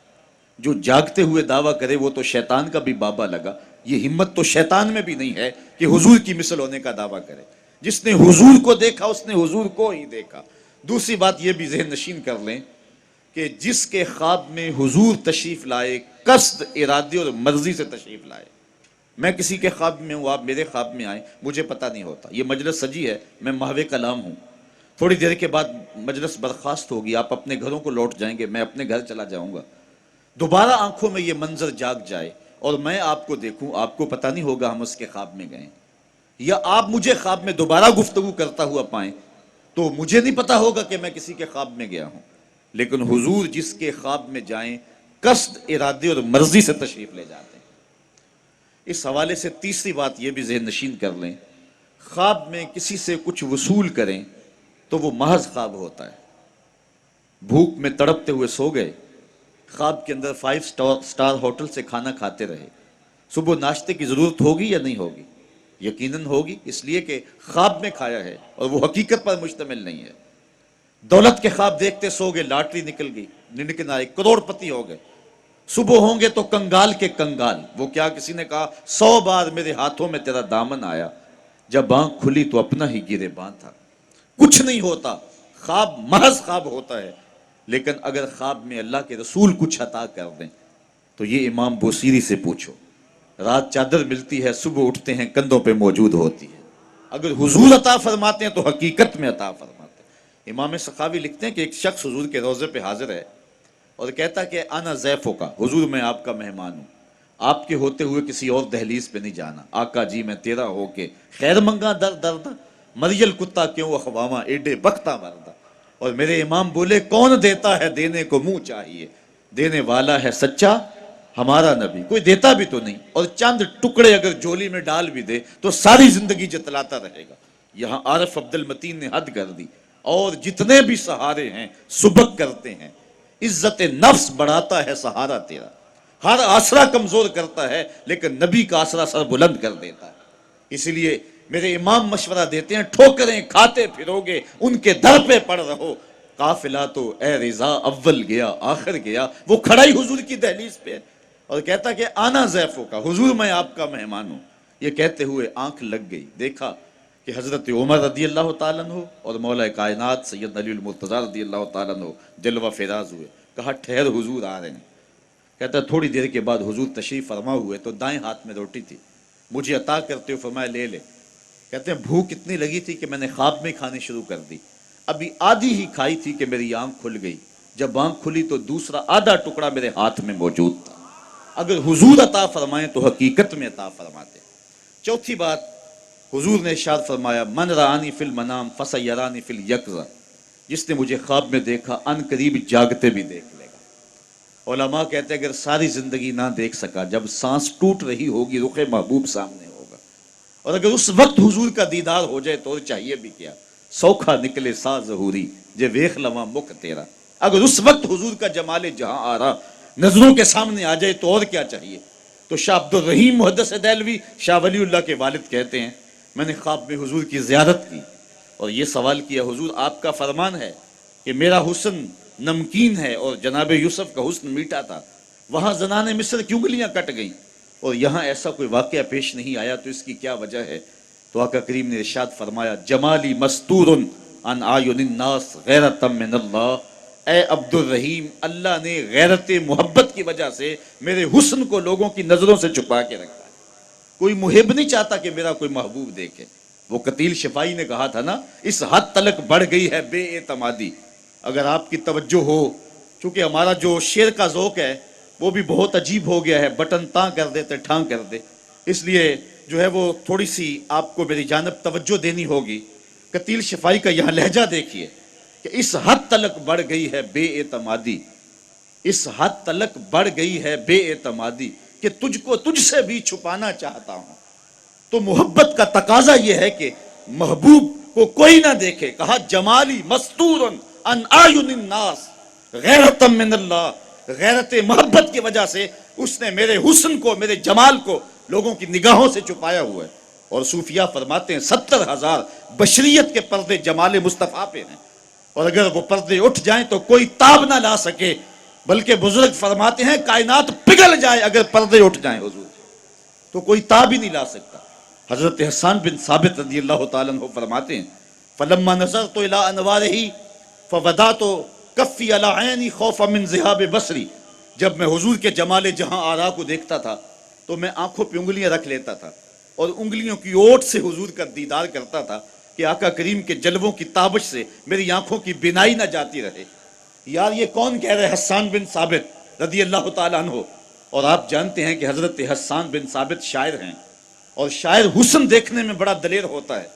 جو جاگتے ہوئے دعویٰ کرے وہ تو شیطان کا بھی بابا لگا. یہ ہمت تو شیطان میں بھی نہیں ہے کہ حضور کی مثل ہونے کا دعویٰ کرے. جس نے حضور کو دیکھا اس نے حضور کو ہی دیکھا. دوسری بات یہ بھی ذہن نشین کر لیں کہ جس کے خواب میں حضور تشریف لائے، قصد، ارادے اور مرضی سے تشریف لائے. میں کسی کے خواب میں ہوں، آپ میرے خواب میں آئیں، مجھے پتہ نہیں ہوتا. یہ مجلس سجی ہے، میں محو کلام ہوں. تھوڑی دیر کے بعد مجلس برخاست ہوگی، آپ اپنے گھروں کو لوٹ جائیں گے، میں اپنے گھر چلا جاؤں گا. دوبارہ آنکھوں میں یہ منظر جاگ جائے اور میں آپ کو دیکھوں، آپ کو پتہ نہیں ہوگا ہم اس کے خواب میں گئے. یا آپ مجھے خواب میں دوبارہ گفتگو کرتا ہوا پائیں تو مجھے نہیں پتا ہوگا کہ میں کسی کے خواب میں گیا ہوں. لیکن حضور جس کے خواب میں جائیں قصد، ارادے اور مرضی سے تشریف لے جاتے ہیں. اس حوالے سے تیسری بات یہ بھی ذہن نشین کر لیں، خواب میں کسی سے کچھ وصول کریں تو وہ محض خواب ہوتا ہے. بھوک میں تڑپتے ہوئے سو گئے، خواب کے اندر 5 سٹار ہوٹل سے کھانا کھاتے رہے، صبح ناشتے کی ضرورت ہوگی یا نہیں ہوگی؟ یقیناً ہوگی، اس لیے کہ خواب میں کھایا ہے اور وہ حقیقت پر مشتمل نہیں ہے. دولت کے خواب دیکھتے سو گئے، لاٹری نکل گئی، ننکن آئے، کروڑ پتی ہو گئے. صبح ہوں گے تو کنگال کے کنگال. وہ کیا، کسی نے کہا 100 بار میرے ہاتھوں میں تیرا دامن آیا، جب آنکھ کھلی تو اپنا ہی گرے باں تھا. کچھ نہیں ہوتا، خواب محض خواب ہوتا ہے. لیکن اگر خواب میں اللہ کے رسول کچھ عطا کر دیں تو یہ امام بوسیری سے پوچھو، رات چادر ملتی ہے، صبح اٹھتے ہیں کندھوں پہ موجود ہوتی ہے. اگر حضور عطا فرماتے ہیں تو حقیقت میں عطا فرماتے ہیں. امام سخاوی لکھتے ہیں کہ ایک شخص حضور کے روضے پہ حاضر ہے اور کہتا کہ انا ضیفو کا، حضور میں آپ کا مہمان ہوں، آپ کے ہوتے ہوئے کسی اور دہلیز پہ نہیں جانا. آقا جی میں تیرا ہو کے خیر منگا در درد، مریل کتا کیوں اخواما ایڈے بختہ مردہ. اور میرے امام بولے کون دیتا ہے دینے کو منہ چاہیے، دینے والا ہے سچا ہمارا نبی. کوئی دیتا بھی تو نہیں، اور چند ٹکڑے اگر جولی میں ڈال بھی دے تو ساری زندگی جتلاتا رہے گا. یہاں عارف عبد المتین نے حد کر دی. اور جتنے بھی سہارے ہیں سبک کرتے ہیں. عزت نفس بڑھاتا ہے سہارا تیرا، ہر آسرا کمزور کرتا ہے لیکن نبی کا آسرا سر بلند کر دیتا ہے. اس لیے میرے امام مشورہ دیتے ہیں ٹھوکریں کھاتے پھرو گے ان کے در پہ پڑ رہو. قافلہ تو اے رضا اول گیا آخر گیا. وہ کھڑا ہی حضور کی دہلیز پہ اور کہتا کہ آنا ضیفوں کا، حضور میں آپ کا مہمان ہوں. یہ کہتے ہوئے آنکھ لگ گئی، دیکھا کہ حضرت عمر رضی اللہ تعالیٰ عنہ اور مولا کائنات سید علی المرتضیٰ رضی اللہ تعالیٰ عنہ جلوہ فراز ہوئے. کہا ٹھہر حضور آ رہے ہیں. کہتا تھوڑی دیر کے بعد حضور تشریف فرما ہوئے تو دائیں ہاتھ میں روٹی تھی، مجھے عطا کرتے ہوئے فرمایا لے لے. کہتے ہیں بھوک اتنی لگی تھی کہ میں نے خواب میں کھانی شروع کر دی. ابھی آدھی ہی کھائی تھی کہ میری آنکھ کھل گئی. جب آنکھ کھلی تو دوسرا آدھا ٹکڑا میرے ہاتھ میں موجود تھا. اگر حضور عطا فرمائیں تو حقیقت میں عطا فرماتے. چوتھی بات، حضور نے ارشاد فرمایا من رآنی فی المنام فسیرانی فی الیقظہ، جس نے مجھے خواب میں دیکھا ان قریب جاگتے بھی دیکھ لے گا. علماء کہتے ہیں اگر ساری زندگی نہ دیکھ سکا، جب سانس ٹوٹ رہی ہوگی رخ محبوب سامنے ہوگا. اور اگر اس وقت حضور کا دیدار ہو جائے تو چاہیے بھی کیا، سوکھا نکلے سا ظہوری جے ویخ لواں مکھ تیرا. اگر اس وقت حضور کا جمال جہاں آرا نظروں کے سامنے آ جائے تو اور کیا چاہیے. تو شاہ عبد الرحیم محدث دہلوی شاہ ولی اللہ کے والد کہتے ہیں میں نے خواب میں حضور کی زیارت کی اور یہ سوال کیا حضور آپ کا فرمان ہے کہ میرا حسن نمکین ہے اور جناب یوسف کا حسن میٹھا تھا، وہاں زنان مصر کیوں گلیاں کٹ گئیں اور یہاں ایسا کوئی واقعہ پیش نہیں آیا، تو اس کی کیا وجہ ہے؟ تو آقا کریم نے ارشاد فرمایا جمالی مستور عن اعین الناس غیرۃ من اللہ. اے عبد الرحیم، اللہ نے غیرت محبت کی وجہ سے میرے حسن کو لوگوں کی نظروں سے چھپا کے رکھا ہے. کوئی محب نہیں چاہتا کہ میرا کوئی محبوب دیکھے. وہ قتیل شفائی نے کہا تھا نا اس حد تلک بڑھ گئی ہے بے اعتمادی. اگر آپ کی توجہ ہو، چونکہ ہمارا جو شعر کا ذوق ہے وہ بھی بہت عجیب ہو گیا ہے، بٹن تاں کر دیتے ٹھاں کر دے، اس لیے جو ہے وہ تھوڑی سی آپ کو میری جانب توجہ دینی ہوگی. قتیل شفائی کا یہاں لہجہ دیکھیے کہ اس حد تلک بڑھ گئی ہے بے اعتمادی، اس حد تلک بڑھ گئی ہے بے اعتمادی کہ تجھ کو تجھ سے بھی چھپانا چاہتا ہوں۔ تو محبت کا تقاضا یہ ہے کہ محبوب کو کوئی نہ دیکھے۔ کہا جمالی مستور عن اعین الناس غیرۃ من اللہ، غیرت محبت کی وجہ سے اس نے میرے حسن کو، میرے جمال کو لوگوں کی نگاہوں سے چھپایا ہوا ہے۔ اور صوفیاء فرماتے ہیں 70,000 بشریت کے پردے جمال مصطفیٰ پہ ہیں، اور اگر وہ پردے اٹھ جائیں تو کوئی تاب نہ لا سکے، بلکہ بزرگ فرماتے ہیں کائنات پگھل جائے اگر پردے اٹھ جائیں حضور، تو کوئی تاب ہی نہیں لا سکتا۔ حضرت حسان بن ثابت رضی اللہ تعالیٰ عنہ فرماتے ہیں فلما نظرت الى انوارہ فودعت کفی علی عینی خوفا من ذہاب بصری، جب میں حضور کے جمال جہاں آرا کو دیکھتا تھا تو میں آنکھوں پہ انگلیاں رکھ لیتا تھا اور انگلیوں کی اوٹ سے حضور کا دیدار کرتا تھا کہ آقا کریم کے جلووں کی تابش سے میری آنکھوں کی بینائی نہ جاتی رہے۔ یار یہ کون کہہ رہے؟ حسان بن ثابت رضی اللہ تعالیٰ عنہ۔ اور آپ جانتے ہیں کہ حضرت حسان بن ثابت شاعر ہیں، اور شاعر حسن دیکھنے میں بڑا دلیر ہوتا ہے،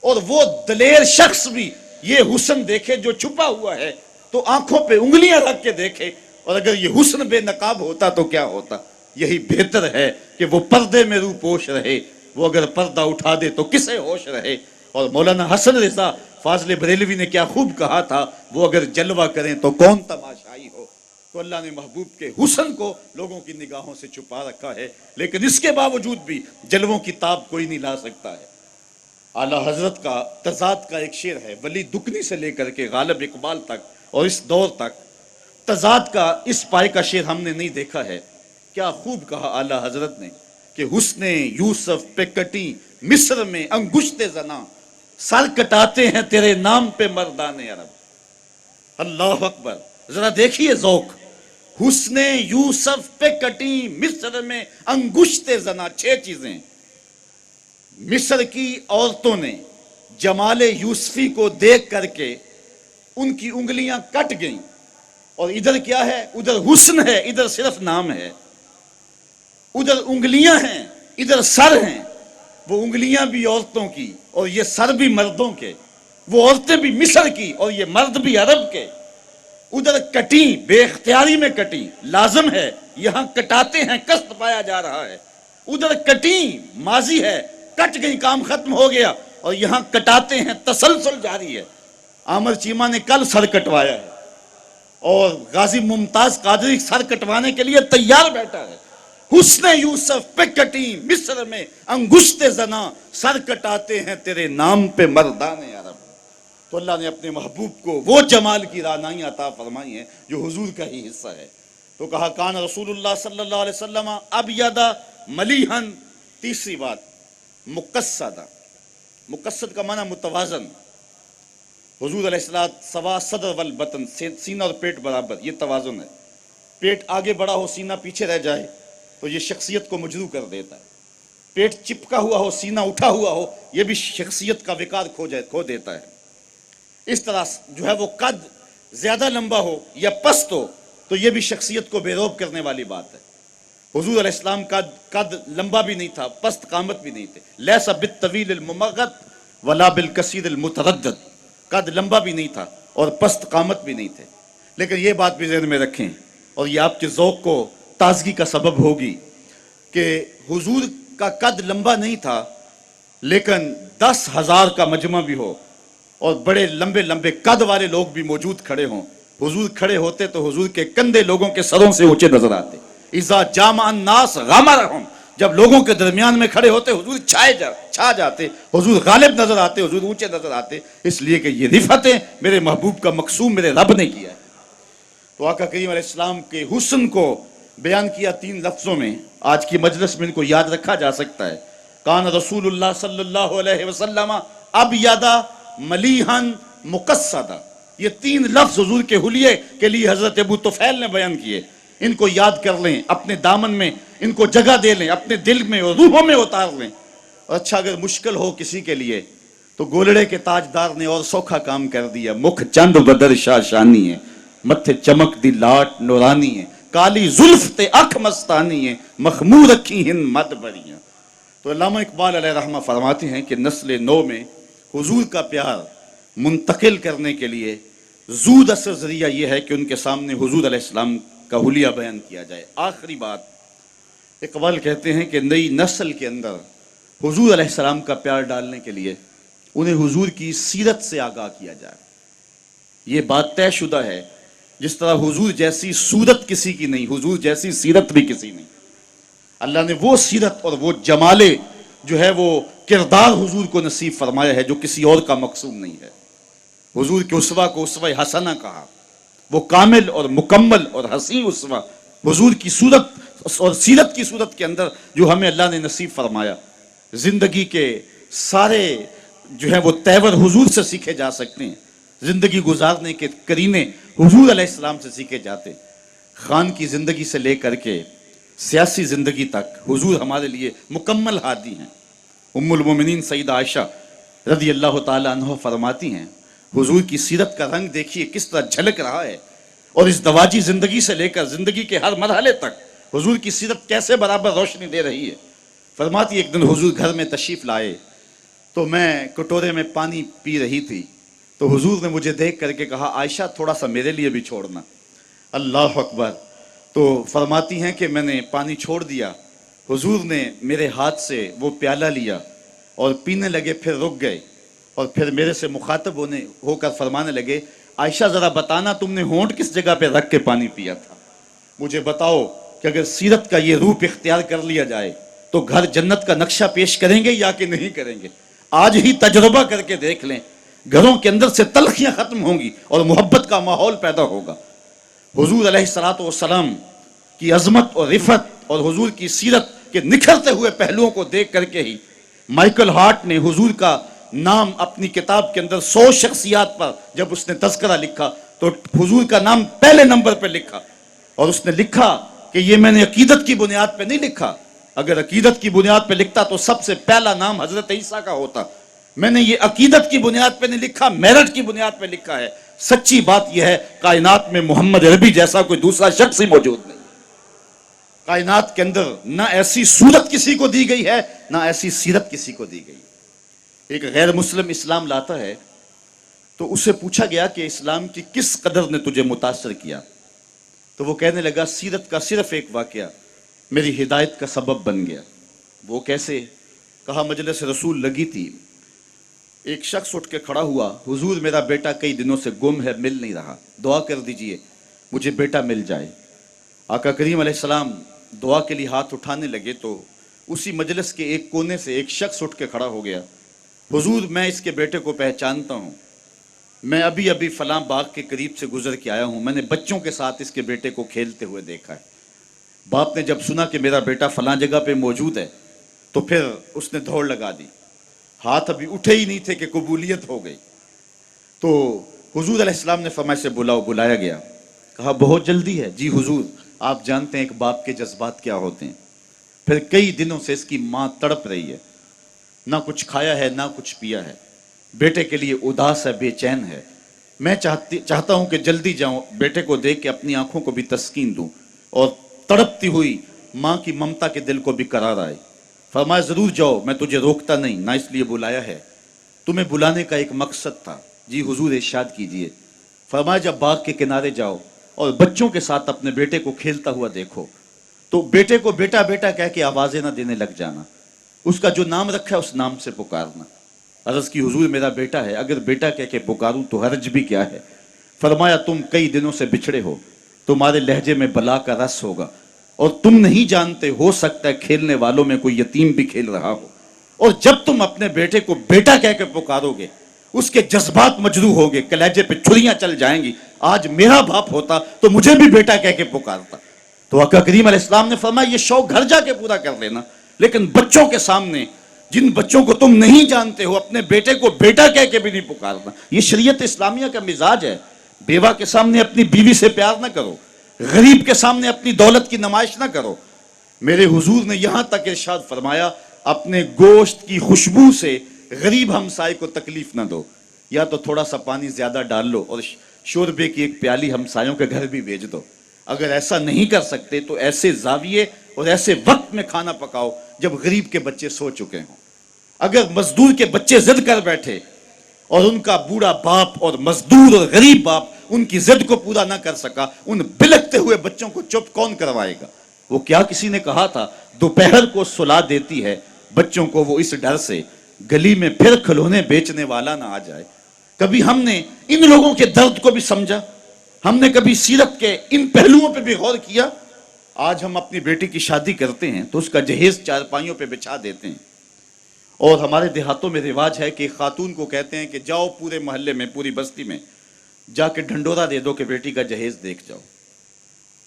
اور وہ دلیر شخص بھی یہ حسن دیکھے جو چھپا ہوا ہے تو آنکھوں پہ انگلیاں رکھ کے دیکھے، اور اگر یہ حسن بے نقاب ہوتا تو کیا ہوتا؟ یہی بہتر ہے کہ وہ پردے میں رو پوش رہے، وہ اگر پردہ اٹھا دے تو کسے ہوش رہے۔ اور مولانا حسن رضا فاضل بریلوی نے کیا خوب کہا تھا، وہ اگر جلوہ کریں تو کون تماشائی ہو۔ تو اللہ نے محبوب کے حسن کو لوگوں کی نگاہوں سے چھپا رکھا ہے، لیکن اس کے باوجود بھی جلووں کی تاب کوئی نہیں لا سکتا ہے۔ اعلیٰ حضرت کا تضاد کا ایک شعر ہے، ولی دکنی سے لے کر کے غالب اقبال تک اور اس دور تک تضاد کا اس پائے کا شعر ہم نے نہیں دیکھا ہے۔ کیا خوب کہا اعلیٰ حضرت نے کہ حسن یوسف پہ کٹی مصر میں انگشت زنا، سر کٹاتے ہیں تیرے نام پہ مردان عرب۔ اللہ اکبر، ذرا دیکھیے ذوق۔ حسن یوسف پہ کٹی مصر میں انگشت زنا، 6 چیزیں مصر کی عورتوں نے جمال یوسفی کو دیکھ کر کے ان کی انگلیاں کٹ گئیں، اور ادھر کیا ہے؟ ادھر حسن ہے، ادھر صرف نام ہے۔ ادھر انگلیاں ہیں، ادھر سر ہیں، وہ انگلیاں بھی عورتوں کی اور یہ سر بھی مردوں کے، وہ عورتیں بھی مصر کی اور یہ مرد بھی عرب کے۔ ادھر کٹی بے اختیاری میں کٹی، لازم ہے، یہاں کٹاتے ہیں قصد پایا جا رہا ہے۔ ادھر کٹی ماضی ہے، کٹ گئی کام ختم ہو گیا، اور یہاں کٹاتے ہیں تسلسل جاری ہے۔ عامر چیمہ نے کل سر کٹوایا ہے، اور غازی ممتاز قادری سر کٹوانے کے لیے تیار بیٹھا ہے۔ حسن یوسف پہ کٹی مصر میں انگشت زنا، سر کٹاتے ہیں تیرے نام پہ مردان عرب۔ تو اللہ نے اپنے محبوب کو وہ جمال کی رعنائی عطا فرمائی ہے جو حضور کا ہی حصہ ہے۔ تو کہا کان رسول اللہ صلی اللہ علیہ وسلم ابیض ملیحن، تیسری بات مقصدہ، مقصد کا معنی متوازن۔ حضور علیہ الصلوۃ سوا صدر والبطن، سینہ اور پیٹ برابر، یہ توازن ہے۔ پیٹ آگے بڑا ہو سینہ پیچھے رہ جائے تو یہ شخصیت کو مجروح کر دیتا ہے۔ پیٹ چپکا ہوا ہو سینہ اٹھا ہوا ہو، یہ بھی شخصیت کا وقار کھو دیتا ہے۔ اس طرح جو ہے وہ قد زیادہ لمبا ہو یا پست ہو تو یہ بھی شخصیت کو بے روب کرنے والی بات ہے۔ حضور علیہ السلام کا قد لمبا بھی نہیں تھا، پست قامت بھی نہیں تھے۔ لیس بالطویل الممغط ولا بالقصیر المتردد، قد لمبا بھی نہیں تھا اور پست قامت بھی نہیں تھے۔ لیکن یہ بات بھی ذہن میں رکھیں، اور یہ آپ کے ذوق کو تازگی کا سبب ہوگی، کہ حضور کا قد لمبا نہیں تھا، لیکن 10,000 کا مجمع بھی ہو اور بڑے لمبے لمبے قد والے لوگ بھی موجود کھڑے ہوں، حضور کھڑے ہوتے تو حضور کے کندھے لوگوں کے سروں سے اونچے نظر آتے۔ اذا جامع الناس غمرهم، جب لوگوں کے درمیان میں کھڑے ہوتے حضور چھا جاتے، حضور غالب نظر آتے، حضور اونچے نظر آتے، اس لیے کہ یہ رفتیں میرے محبوب کا مقسوم میرے رب نے کیا ہے۔ تو آقا کریم علیہ السلام کے حسن کو بیان کیا 3 لفظوں میں، آج کی مجلس میں ان کو یاد رکھا جا سکتا ہے۔ کان رسول اللہ صلی اللہ علیہ وسلم ابیض ملیحن مقصدہ، یہ 3 لفظ حضور کے حلیے کے لیے حضرت ابو طفیل نے بیان کیے۔ ان کو یاد کر لیں، اپنے دامن میں ان کو جگہ دے لیں، اپنے دل میں اور روحوں میں اتار لیں۔ اور اچھا اگر مشکل ہو کسی کے لیے تو گولڑے کے تاجدار نے اور سوکھا کام کر دیا۔ مکھ چند بدر شاہ شانی ہے، متھے چمک دی لاٹ نورانی ہے، کالی زلف تے اکھ مستانی ہے، مخمور اکھی ہند مد بریاں۔ تو علامہ اقبال علیہ رحمہ فرماتے ہیں کہ نسل نو میں حضور کا پیار منتقل کرنے کے لیے زود اثر ذریعہ یہ ہے کہ ان کے سامنے حضور علیہ السلام کا حلیہ بیان کیا جائے۔ آخری بات، اقبال کہتے ہیں کہ نئی نسل کے اندر حضور علیہ السلام کا پیار ڈالنے کے لیے انہیں حضور کی سیرت سے آگاہ کیا جائے. یہ بات طے شدہ ہے، جس طرح حضور جیسی صورت کسی کی نہیں، حضور جیسی سیرت بھی کسی نہیں. اللہ نے وہ سیرت اور وہ جمال جو ہے وہ کردار حضور کو نصیب فرمایا ہے جو کسی اور کا مقصود نہیں ہے. حضور کے اسوہ کو اسوہ حسنہ کہا، وہ کامل اور مکمل اور حسین اسوہ حضور کی صورت اور سیرت کی صورت کے اندر جو ہمیں اللہ نے نصیب فرمایا. زندگی کے سارے جو ہے وہ تیور حضور سے سیکھے جا سکتے ہیں. زندگی گزارنے کے کرینے حضور علیہ السلام سے سیکھے جاتے. خان کی زندگی سے لے کر کے سیاسی زندگی تک حضور ہمارے لیے مکمل ہادی ہیں. ام المومنین سیدہ عائشہ رضی اللہ تعالی عنہ فرماتی ہیں حضور کی سیرت کا رنگ دیکھیے کس طرح جھلک رہا ہے، اور اس دواجی زندگی سے لے کر زندگی کے ہر مرحلے تک حضور کی سیرت کیسے برابر روشنی دے رہی ہے. فرماتی ایک دن حضور گھر میں تشریف لائے تو میں کٹورے میں پانی پی رہی تھی تو حضور نے مجھے دیکھ کر کے کہا عائشہ تھوڑا سا میرے لیے بھی چھوڑنا. اللہ اکبر. تو فرماتی ہیں کہ میں نے پانی چھوڑ دیا، حضور نے میرے ہاتھ سے وہ پیالہ لیا اور پینے لگے، پھر رک گئے اور پھر میرے سے مخاطب ہو کر فرمانے لگے عائشہ ذرا بتانا تم نے ہونٹ کس جگہ پہ رکھ کے پانی پیا تھا. مجھے بتاؤ کہ اگر سیرت کا یہ روپ اختیار کر لیا جائے تو گھر جنت کا نقشہ پیش کریں گے یا کہ نہیں کریں گے؟ آج ہی تجربہ کر کے دیکھ لیں، گھروں کے اندر سے تلخیاں ختم ہوں گی اور محبت کا ماحول پیدا ہوگا. حضور علیہ السلام کی عظمت اور رفعت اور حضور کی سیرت کے نکھرتے ہوئے پہلوؤں کو دیکھ کر کے ہی مائیکل ہارٹ نے حضور کا نام اپنی کتاب کے اندر 100 شخصیات پر جب اس نے تذکرہ لکھا تو حضور کا نام پہلے نمبر پہ لکھا، اور اس نے لکھا کہ یہ میں نے عقیدت کی بنیاد پہ نہیں لکھا. اگر عقیدت کی بنیاد پہ لکھتا تو سب سے پہلا نام حضرت عیسیٰ کا ہوتا. میں نے یہ عقیدت کی بنیاد پہ نہیں لکھا، میرٹ کی بنیاد پہ لکھا ہے. سچی بات یہ ہے کائنات میں محمد عربی جیسا کوئی دوسرا شخص ہی موجود نہیں. کائنات کے اندر نہ ایسی صورت کسی کو دی گئی ہے نہ ایسی سیرت کسی کو دی گئی. ایک غیر مسلم اسلام لاتا ہے تو اسے پوچھا گیا کہ اسلام کی کس قدر نے تجھے متاثر کیا؟ تو وہ کہنے لگا سیرت کا صرف ایک واقعہ میری ہدایت کا سبب بن گیا. وہ کیسے؟ کہا مجلس رسول لگی تھی، ایک شخص اٹھ کے کھڑا ہوا، حضور میرا بیٹا کئی دنوں سے گم ہے، مل نہیں رہا، دعا کر دیجئے مجھے بیٹا مل جائے. آقا کریم علیہ السلام دعا کے لیے ہاتھ اٹھانے لگے تو اسی مجلس کے ایک کونے سے ایک شخص اٹھ کے کھڑا ہو گیا. حضور میں اس کے بیٹے کو پہچانتا ہوں، میں ابھی فلاں باغ کے قریب سے گزر کے آیا ہوں، میں نے بچوں کے ساتھ اس کے بیٹے کو کھیلتے ہوئے دیکھا ہے. باپ نے جب سنا کہ میرا بیٹا فلاں جگہ پہ موجود ہے تو پھر اس نے دوڑ لگا دی. ہاتھ ابھی اٹھے ہی نہیں تھے کہ قبولیت ہو گئی. تو حضور علیہ السلام نے فرمایا سے بلاؤ. بلایا گیا، کہا بہت جلدی ہے. جی حضور آپ جانتے ہیں ایک باپ کے جذبات کیا ہوتے ہیں. پھر کئی دنوں سے اس کی ماں تڑپ رہی ہے، نہ کچھ کھایا ہے نہ کچھ پیا ہے، بیٹے کے لیے اداس ہے، بے چین ہے. میں چاہتا ہوں کہ جلدی جاؤں، بیٹے کو دیکھ کے اپنی آنکھوں کو بھی تسکین دوں اور تڑپتی ہوئی ماں کی ممتا کے دل کو بھی قرار آئے. فرمایا ضرور جاؤ، میں تجھے روکتا نہیں، نہ اس لیے بلایا ہے، تمہیں بلانے کا ایک مقصد تھا. جی حضور ارشاد کیجئے. فرمایا جب باغ کے کنارے جاؤ اور بچوں کے ساتھ اپنے بیٹے کو کھیلتا ہوا دیکھو تو بیٹے کو بیٹا بیٹا کہہ کے آوازیں نہ دینے لگ جانا، اس کا جو نام رکھا ہے اس نام سے پکارنا. عرض کی حضور میرا بیٹا ہے، اگر بیٹا کہہ کے پکاروں تو حرج بھی کیا ہے؟ فرمایا تم کئی دنوں سے بچھڑے ہو، تمہارے لہجے میں بلا کا رس ہوگا اور تم نہیں جانتے، ہو سکتا ہے کھیلنے والوں میں کوئی یتیم بھی کھیل رہا ہو، اور جب تم اپنے بیٹے کو بیٹا کہہ کے پکارو گے اس کے جذبات مجروح ہوں گے، کلیجے پہ چھریاں چل جائیں گی. آج میرا باپ ہوتا تو مجھے بھی بیٹا کہہ کے پکارتا. تو آقا کریم علیہ السلام نے فرمایا یہ شوق گھر جا کے پورا کر لینا، لیکن بچوں کے سامنے، جن بچوں کو تم نہیں جانتے ہو، اپنے بیٹے کو بیٹا کہہ کے بھی نہیں پکارنا. یہ شریعت اسلامیہ کا مزاج ہے. بیوہ کے سامنے اپنی بیوی سے پیار نہ کرو، غریب کے سامنے اپنی دولت کی نمائش نہ کرو. میرے حضور نے یہاں تک ارشاد فرمایا اپنے گوشت کی خوشبو سے غریب ہمسائے کو تکلیف نہ دو، یا تو تھوڑا سا پانی زیادہ ڈال لو اور شوربے کی ایک پیالی ہمسایوں کے گھر بھی بھیج دو. اگر ایسا نہیں کر سکتے تو ایسے زاویے اور ایسے وقت میں کھانا پکاؤ جب غریب کے بچے سو چکے ہوں. اگر مزدور کے بچے ضد کر بیٹھے اور ان کا بوڑھا باپ اور مزدور اور غریب باپ ان کی ضد کو پورا نہ کر سکا، ان بلکتے ہوئے بچوں کو چپ کون کروائے گا؟ وہ کیا کسی نے کہا تھا، دوپہر کو سلا دیتی ہے بچوں کو وہ اس ڈر سے گلی میں پھر کھلونے بیچنے والا نہ آ جائے۔ کبھی ہم نے ان لوگوں کے درد کو بھی سمجھا؟ ہم نے کبھی سیرت کے ان پہلوؤں پہ بھی غور کیا؟ آج ہم اپنی بیٹی کی شادی کرتے ہیں تو اس کا جہیز چارپائیوں پہ بچھا دیتے ہیں، اور ہمارے دیہاتوں میں رواج ہے کہ خاتون کو کہتے ہیں کہ جاؤ پورے محلے میں، پوری بستی میں جا کے ڈھنڈورا دے دو کہ بیٹی کا جہیز دیکھ جاؤ۔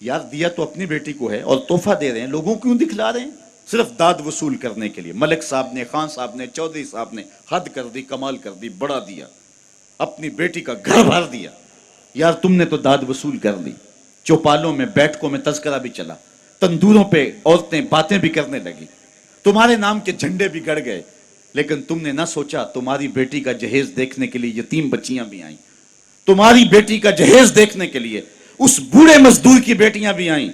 یار دیا تو اپنی بیٹی کو ہے اور تحفہ دے رہے ہیں، لوگوں کیوں دکھلا رہے ہیں؟ صرف داد وصول کرنے کے لیے۔ ملک صاحب نے، خان صاحب نے، چودھری صاحب نے حد کر دی، کمال کر دی، بڑا دیا، اپنی بیٹی کا گھر بھر دیا۔ یار تم نے تو داد وصول کر لی، چوپالوں میں، بیٹھکوں میں تذکرہ بھی چلا، تندوروں پہ عورتیں باتیں بھی کرنے لگی، تمہارے نام کے جھنڈے بھی گڑ گئے، لیکن تم نے نہ سوچا تمہاری بیٹی کا جہیز دیکھنے کے لیے یتیم بچیاں بھی آئیں، تمہاری بیٹی کا جہیز دیکھنے کے لیے اس بوڑھے مزدور کی بیٹیاں بھی آئیں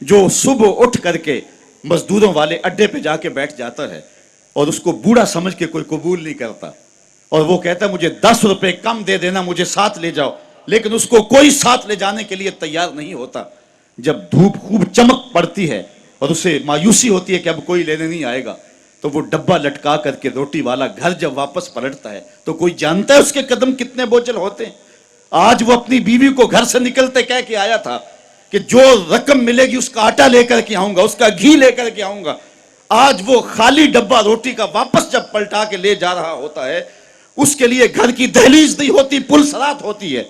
جو صبح اٹھ کر کے مزدوروں والے اڈے پہ جا کے بیٹھ جاتا ہے اور اس کو بوڑھا سمجھ کے کوئی قبول نہیں کرتا، اور وہ کہتا ہے مجھے 10 روپے کم دے دینا، مجھے ساتھ لے جاؤ، لیکن اس کو کوئی ساتھ لے جانے کے لیے تیار نہیں ہوتا۔ جب دھوپ خوب چمک پڑتی ہے اور اسے مایوسی ہوتی ہے کہ اب کوئی لینے نہیں آئے گا، تو وہ ڈبہ لٹکا کر کے روٹی والا گھر جب واپس پلٹتا ہے تو کوئی جانتا ہے اس کے قدم کتنے بوجھل ہوتے ہیں؟ آج وہ اپنی بیوی کو گھر سے نکلتے کہہ کے آیا تھا کہ جو رقم ملے گی اس کا آٹا لے کر کے آؤں گا، اس کا گھی لے کر کے آؤں گا۔ آج وہ خالی ڈبہ روٹی کا واپس جب پلٹا کے لے جا رہا ہوتا ہے، اس کے لیے گھر کی دہلیز نہیں ہوتی، پل سرات ہوتی ہے،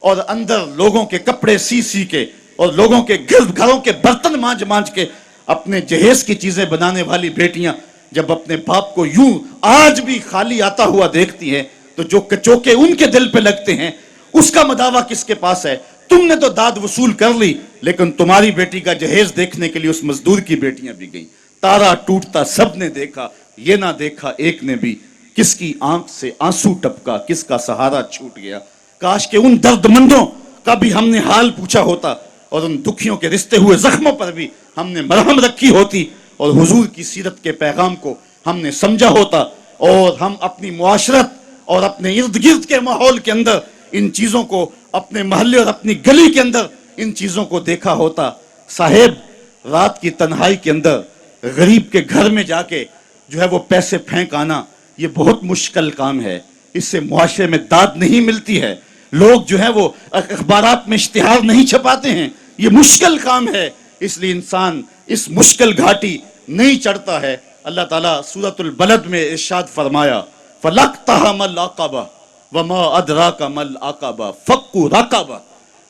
اور اندر لوگوں کے کپڑے سی سی کے اور لوگوں کے گھروں کے برتن مانج مانج کے اپنے جہیز کی چیزیں بنانے والی بیٹیاں جب اپنے باپ کو یوں آج بھی خالی آتا ہوا دیکھتی ہیں تو جو کچوکے ان کے دل پہ لگتے ہیں، اس کا مداوع کس کے پاس ہے؟ تم نے تو داد وصول کر لی، لیکن تمہاری بیٹی کا جہیز دیکھنے کے لیے اس مزدور کی بیٹیاں بھی گئیں۔ تارا ٹوٹتا سب نے دیکھا، یہ نہ دیکھا ایک نے بھی، کس کی آنکھ سے آنسو ٹپکا، کس کا سہارا چھوٹ گیا۔ کاش کہ ان درد مندوں کا بھی ہم نے حال پوچھا ہوتا، اور ان دکھیوں کے رشتے ہوئے زخموں پر بھی ہم نے مرہم رکھی ہوتی، اور حضور کی سیرت کے پیغام کو ہم نے سمجھا ہوتا، اور ہم اپنی معاشرت اور اپنے ارد گرد کے ماحول کے اندر ان چیزوں کو، اپنے محلے اور اپنی گلی کے اندر ان چیزوں کو دیکھا ہوتا۔ صاحب رات کی تنہائی کے اندر غریب کے گھر میں جا کے جو ہے وہ پیسے پھینک آنا، یہ بہت مشکل کام ہے، اس سے معاشرے میں داد نہیں ملتی ہے، لوگ جو ہے وہ اخبارات میں اشتہار نہیں چھپاتے ہیں، یہ مشکل کام ہے، اس لیے انسان اس مشکل گھاٹی نہیں چڑھتا ہے۔ اللہ تعالیٰ سورۃ البلد میں ارشاد فرمایا فَلَقْتَحَمَ الْعَقَبَةَ وَمَا أَدْرَاكَ مَا الْعَقَبَةُ فَكُّ رَقَبَةٍ۔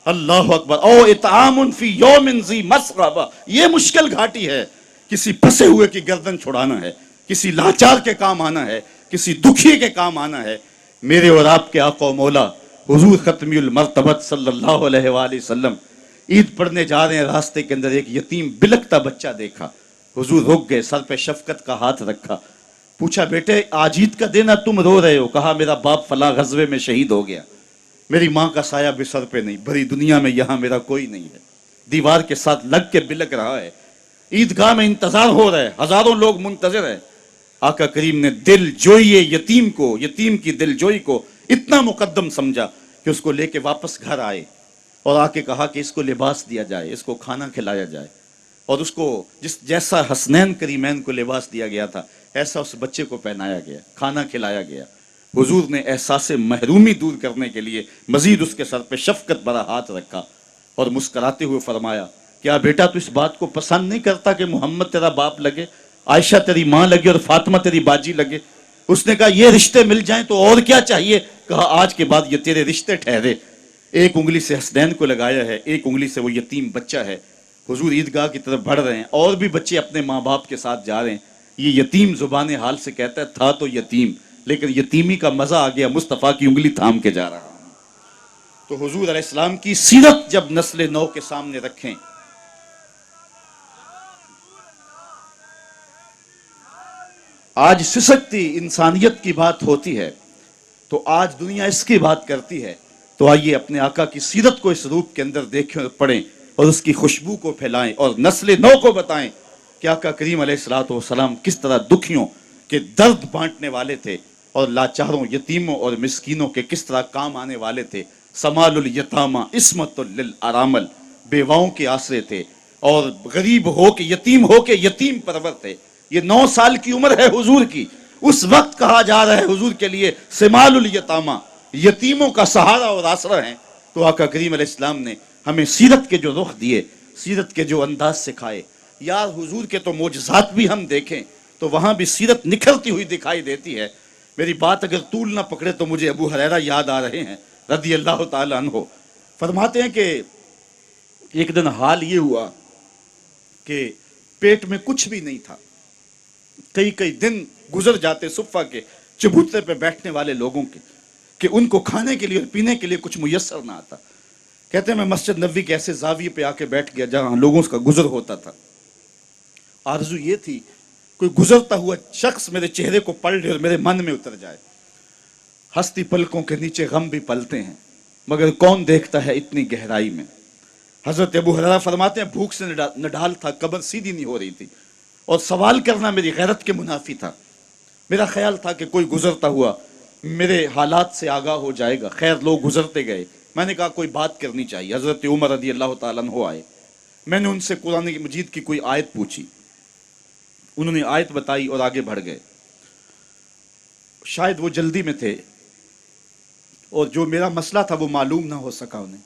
اللہ اکبر۔ او اطعام فی یوم ذی مسغبہ، یہ مشکل گھاٹی ہے، کسی پھنسے ہوئے کی گردن چھڑانا ہے، کسی لاچار کے کام آنا ہے، کسی دکھی کے کام آنا ہے۔ میرے اور آپ کے آقا و مولا حضور ختمی المرتبت صلی اللہ علیہ وآلہ وسلم عید پڑھنے جا رہے ہیں، راستے کے اندر ایک یتیم بلکتا بچہ دیکھا، حضور رک گئے، سر پہ شفقت کا ہاتھ رکھا، پوچھا بیٹے آج عید کا دن ہے تم رو رہے ہو؟ کہا میرا باپ فلاں غزوے میں شہید ہو گیا، میری ماں کا سایہ بھی سر پہ نہیں، بھری دنیا میں یہاں میرا کوئی نہیں ہے، دیوار کے ساتھ لگ کے بلک رہا ہے، عیدگاہ میں انتظار ہو رہا ہے، ہزاروں لوگ منتظر ہیں۔ آقا کریم نے دل جوئی یتیم کو، یتیم کی دل جوئی کو اتنا مقدم سمجھا کہ اس کو لے کے واپس گھر آئے اور آ کے کہا کہ اس کو لباس دیا جائے، اس کو کھانا کھلایا جائے، اور اس کو جیسا حسنین کریمین کو لباس دیا گیا تھا ایسا اس بچے کو پہنایا گیا، کھانا کھلایا گیا۔ حضور نے احساس محرومی دور کرنے کے لیے مزید اس کے سر پہ شفقت بھرا ہاتھ رکھا اور مسکراتے ہوئے فرمایا کیا بیٹا تو اس بات کو پسند نہیں کرتا کہ محمد تیرا باپ لگے، عائشہ تیری ماں لگے اور فاطمہ تیری باجی لگے؟ اس نے کہا یہ رشتے مل جائیں تو اور کیا چاہیے؟ کہا آج کے بعد یہ تیرے رشتے ٹھہرے۔ ایک انگلی سے حسنین کو لگایا ہے، ایک انگلی سے وہ یتیم بچہ ہے۔ حضور عیدگاہ کی طرف بڑھ رہے ہیں، اور بھی بچے اپنے ماں باپ کے ساتھ جا رہے ہیں۔ یہ یتیم زبان حال سے کہتا ہے تھا تو یتیم، لیکن یتیمی کا مزہ آ گیا، مصطفیٰ کی انگلی تھام کے جا رہا ہوں۔ تو حضور علیہ السلام کی سیرت جب نسل نو کے سامنے رکھیں، آج سسکتی انسانیت کی بات ہوتی ہے تو آج دنیا اس کی بات کرتی ہے، تو آئیے اپنے آقا کی سیرت کو اس روپ کے اندر دیکھیں اور پڑھیں اور اس کی خوشبو کو پھیلائیں اور نسل نو کو بتائیں کہ آقا کریم علیہ الصلوۃ والسلام کس طرح دکھیوں کے درد بانٹنے والے تھے اور لاچاروں، یتیموں اور مسکینوں کے کس طرح کام آنے والے تھے۔ سمال الیتامى عصمۃ للارامل، بیواؤں کے آسرے تھے، اور غریب ہو کے یتیم ہو کے یتیم پرور تھے. یہ 9 سال کی عمر ہے حضور کی. اس وقت کہا جا رہا ہے حضور کے لیے سمال الیتامہ، یتیموں کا سہارا اور آسرا ہیں. تو آقا کریم علیہ السلام نے ہمیں سیرت کے جو رخ دیے، سیرت کے جو انداز سکھائے. یار حضور کے تو معجزات بھی ہم دیکھیں تو وہاں بھی سیرت نکھرتی ہوئی دکھائی دیتی ہے. میری بات اگر طول نہ پکڑے تو مجھے ابو ہریرہ یاد آ رہے ہیں رضی اللہ تعالیٰ عنہ. فرماتے ہیں کہ ایک دن حال یہ ہوا کہ پیٹ میں کچھ بھی نہیں تھا. کئی دن گزر جاتے صفہ کے چبوترے پہ بیٹھنے والے لوگوں کے کہ ان کو کھانے کے لیے اور پینے کے لیے کچھ میسر نہ آتا. کہتے ہیں میں مسجد نبوی کے ایسے زاویے پہ آ کے بیٹھ گیا جہاں لوگوں کا گزر ہوتا تھا. آرزو یہ تھی کوئی گزرتا ہوا شخص میرے چہرے کو پڑھ لے اور میرے من میں اتر جائے. ہستی پلکوں کے نیچے غم بھی پلتے ہیں مگر کون دیکھتا ہے اتنی گہرائی میں. حضرت ابو ہریرہ فرماتے ہیں بھوک سے نڈال تھا، قبر سیدھی نہیں ہو رہی تھی اور سوال کرنا میری غیرت کے منافی تھا. میرا خیال تھا کہ کوئی گزرتا ہوا میرے حالات سے آگاہ ہو جائے گا. خیر لوگ گزرتے گئے. میں نے کہا کوئی بات کرنی چاہیے. حضرت عمر رضی اللہ تعالیٰ عنہ آئے. میں نے ان سے قرآن مجید کی کوئی آیت پوچھی. انہوں نے آیت بتائی اور آگے بڑھ گئے. شاید وہ جلدی میں تھے اور جو میرا مسئلہ تھا وہ معلوم نہ ہو سکا انہیں.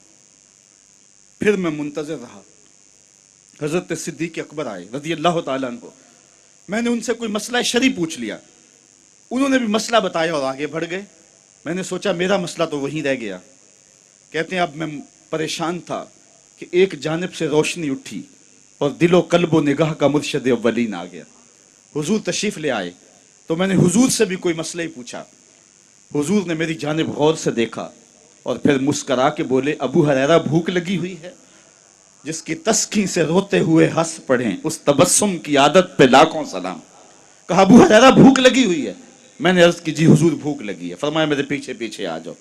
پھر میں منتظر رہا. حضرت صدیق اکبر آئے رضی اللہ تعالیٰ عنہ. میں نے ان سے کوئی مسئلہ شرعی پوچھ لیا. انہوں نے بھی مسئلہ بتایا اور آگے بڑھ گئے. میں نے سوچا میرا مسئلہ تو وہیں رہ گیا. کہتے ہیں اب میں پریشان تھا کہ ایک جانب سے روشنی اٹھی اور دل و قلب و نگاہ کا مرشد اولین آ گیا. حضور تشریف لے آئے تو میں نے حضور سے بھی کوئی مسئلہ ہی پوچھا. حضور نے میری جانب غور سے دیکھا اور پھر مسکرا کے بولے ابو ہریرہ بھوک لگی ہوئی ہے؟ جس کی تسکین سے روتے ہوئے ہنس پڑھیں اس تبسم کی عادت پہ لاکھوں سلام. کہا ابو ہریرہ بھوک لگی ہوئی ہے؟ میں نے عرض کی جی حضور بھوک لگی ہے. فرمایا میرے پیچھے پیچھے آ جاؤ.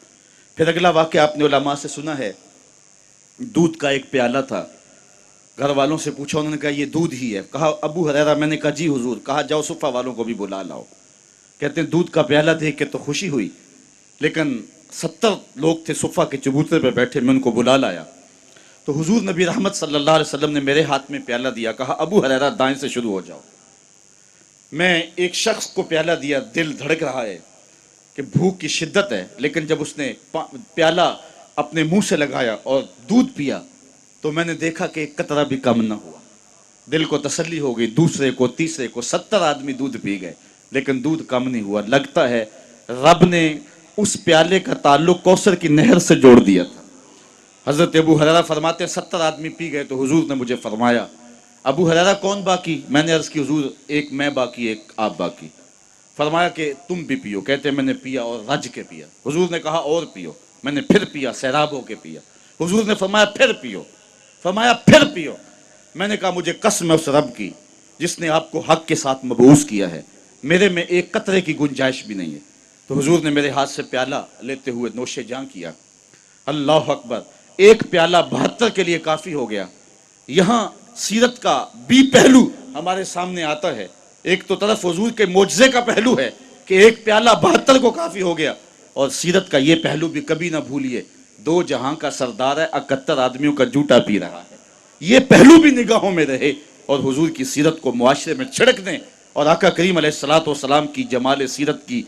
پھر اگلا واقعہ آپ نے علماء سے سنا ہے. دودھ کا ایک پیالہ تھا. گھر والوں سے پوچھا انہوں نے کہا یہ دودھ ہی ہے. کہا ابو ہریرہ؟ میں نے کہا جی حضور. کہا جاؤ صفہ والوں کو بھی بلا لاؤ. کہتے ہیں دودھ کا پیالہ دیکھ کے تو خوشی ہوئی لیکن 70 لوگ تھے صفہ کے چبوترے پہ بیٹھے. میں ان کو بلا لایا تو حضور نبی رحمت صلی اللہ علیہ وسلم نے میرے ہاتھ میں پیالہ دیا. کہا ابو ہریرہ دائیں سے شروع ہو جاؤ. میں ایک شخص کو پیالہ دیا. دل دھڑک رہا ہے کہ بھوک کی شدت ہے لیکن جب اس نے پیالہ اپنے منہ سے لگایا اور دودھ پیا تو میں نے دیکھا کہ ایک قطرہ بھی کم نہ ہوا. دل کو تسلی ہو گئی. دوسرے کو تیسرے کو 70 آدمی دودھ پی گئے لیکن دودھ کم نہیں ہوا. لگتا ہے رب نے اس پیالے کا تعلق کوثر کی نہر سے جوڑ دیا تھا. حضرت ابو ہریرہ فرماتے ہیں 70 آدمی پی گئے تو حضور نے مجھے فرمایا ابو ہریرہ کون باقی؟ میں نے عرض کی حضور ایک میں باقی ایک آپ باقی. فرمایا کہ تم بھی پیو. کہتے ہیں میں نے پیا اور رج کے پیا. حضور نے کہا اور پیو. میں نے پھر پیا سیراب ہو کے پیا. حضور نے فرمایا پھر پیو. فرمایا پھر پیو. میں نے کہا مجھے قسم ہے اس رب کی جس نے آپ کو حق کے ساتھ مبعوث کیا ہے میرے میں ایک قطرے کی گنجائش بھی نہیں ہے. تو حضور نے میرے ہاتھ سے پیالہ لیتے ہوئے نوش جاں کیا. اللہ اکبر. ایک پیالہ 72 کے لیے کافی ہو گیا. یہاں سیرت کا بھی پہلو ہمارے سامنے آتا ہے. ایک تو طرف حضور کے معجزے کا پہلو ہے کہ ایک پیالہ 72 کو کافی ہو گیا اور سیرت کا یہ پہلو بھی کبھی نہ بھولیے 2 جہاں کا سردار ہے 71 آدمیوں کا جوٹا پی رہا ہے. یہ پہلو بھی نگاہوں میں رہے اور حضور کی سیرت کو معاشرے میں چھڑک دیں اور آقا کریم علیہ الصلوۃ والسلام کی جمال سیرت کی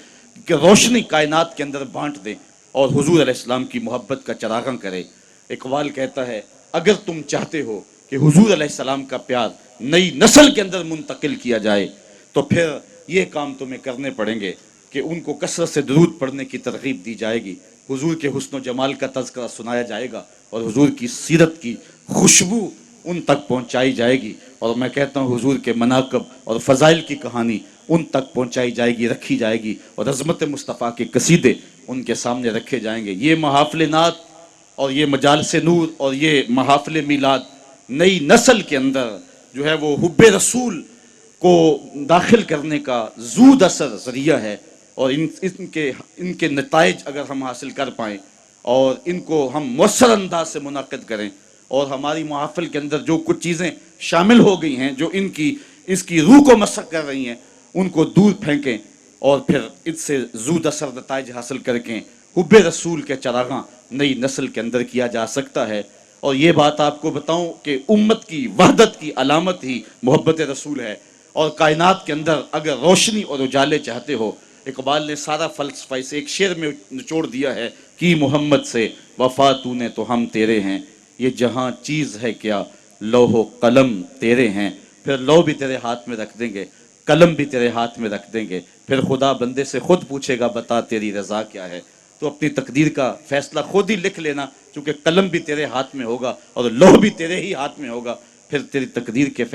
روشنی کائنات کے اندر بانٹ دیں اور حضور علیہ السلام کی محبت کا چراغاں کرے. اقبال کہتا ہے اگر تم چاہتے ہو کہ حضور علیہ السلام کا پیار نئی نسل کے اندر منتقل کیا جائے تو پھر یہ کام تمہیں کرنے پڑیں گے کہ ان کو کثرت سے درود پڑھنے کی ترغیب دی جائے گی. حضور کے حسن و جمال کا تذکرہ سنایا جائے گا اور حضور کی سیرت کی خوشبو ان تک پہنچائی جائے گی. اور میں کہتا ہوں حضور کے مناقب اور فضائل کی کہانی ان تک پہنچائی جائے گی رکھی جائے گی اور عظمت مصطفیٰ کے قصیدے ان کے سامنے رکھے جائیں گے. یہ محافل نعت اور یہ مجالس نور اور یہ محافل میلاد نئی نسل کے اندر جو ہے وہ حب رسول کو داخل کرنے کا زود اثر ذریعہ ہے اور ان کے نتائج اگر ہم حاصل کر پائیں اور ان کو ہم مؤثر انداز سے منعقد کریں اور ہماری محافل کے اندر جو کچھ چیزیں شامل ہو گئی ہیں جو اس کی روح کو مسخ کر رہی ہیں ان کو دور پھینکیں اور پھر اس سے زود اثر نتائج حاصل کر کے حب رسول کے چراغاں نئی نسل کے اندر کیا جا سکتا ہے. اور یہ بات آپ کو بتاؤں کہ امت کی وحدت کی علامت ہی محبت رسول ہے، اور کائنات کے اندر اگر روشنی اور اجالے چاہتے ہو، اقبال نے سارا فلسفہ اسے ایک شعر میں نچوڑ دیا ہے کہ محمد سے وفا تو نے تو ہم تیرے ہیں، یہ جہاں چیز ہے کیا لوح و قلم تیرے ہیں. پھر لوح بھی تیرے ہاتھ میں رکھ دیں گے، قلم بھی تیرے ہاتھ میں رکھ دیں گے، پھر خدا بندے سے خود پوچھے گا بتا تیری رضا کیا ہے. تو اپنی تقدیر کا فیصلہ خود ہی لکھ لینا، چونکہ قلم بھی تیرے ہاتھ میں ہوگا اور لوح بھی تیرے ہی ہاتھ میں ہوگا. پھر تیری تقدیر کے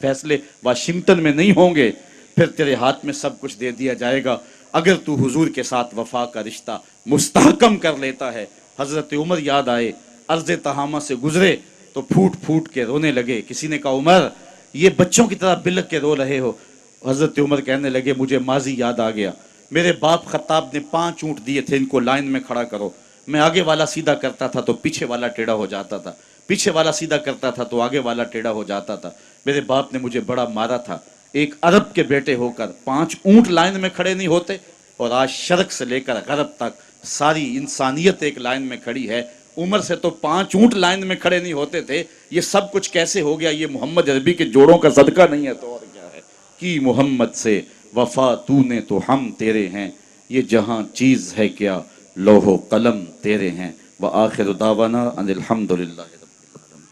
فیصلے واشنگٹن میں نہیں ہوں گے، پھر تیرے ہاتھ میں سب کچھ دے دیا جائے گا. اگر تو حضور کے ساتھ وفا کا رشتہ مستحکم کر لیتا ہے. حضرت عمر یاد آئے، عرض تہامہ سے گزرے تو پھوٹ پھوٹ کے رونے لگے. کسی نے کہا عمر یہ بچوں کی طرح بلک کے رو رہے ہو. حضرت عمر کہنے لگے مجھے ماضی یاد آ گیا. میرے باپ خطاب نے 5 اونٹ دیے تھے، ان کو لائن میں کھڑا کرو. میں آگے والا سیدھا کرتا تھا تو پیچھے والا ٹیڑھا ہو جاتا تھا، پیچھے والا سیدھا کرتا تھا تو آگے والا ٹیڑھا ہو جاتا تھا. میرے باپ نے مجھے بڑا مارا تھا. ایک عرب کے بیٹے ہو کر 5 اونٹ لائن میں کھڑے نہیں ہوتے، اور آج شرق سے لے کر غرب تک ساری انسانیت ایک لائن میں کھڑی ہے. عمر سے تو 5 اونٹ لائن میں کھڑے نہیں ہوتے تھے. یہ سب کچھ کیسے ہو گیا؟ یہ محمد عربی کے جوڑوں کا صدقہ نہیں ہے تو اور کیا ہے. کی محمد سے وفا تو نے تو ہم تیرے ہیں، یہ جہاں چیز ہے کیا لوح و قلم تیرے ہیں. وآخر دعوانا ان الحمدللہ رب العالمین.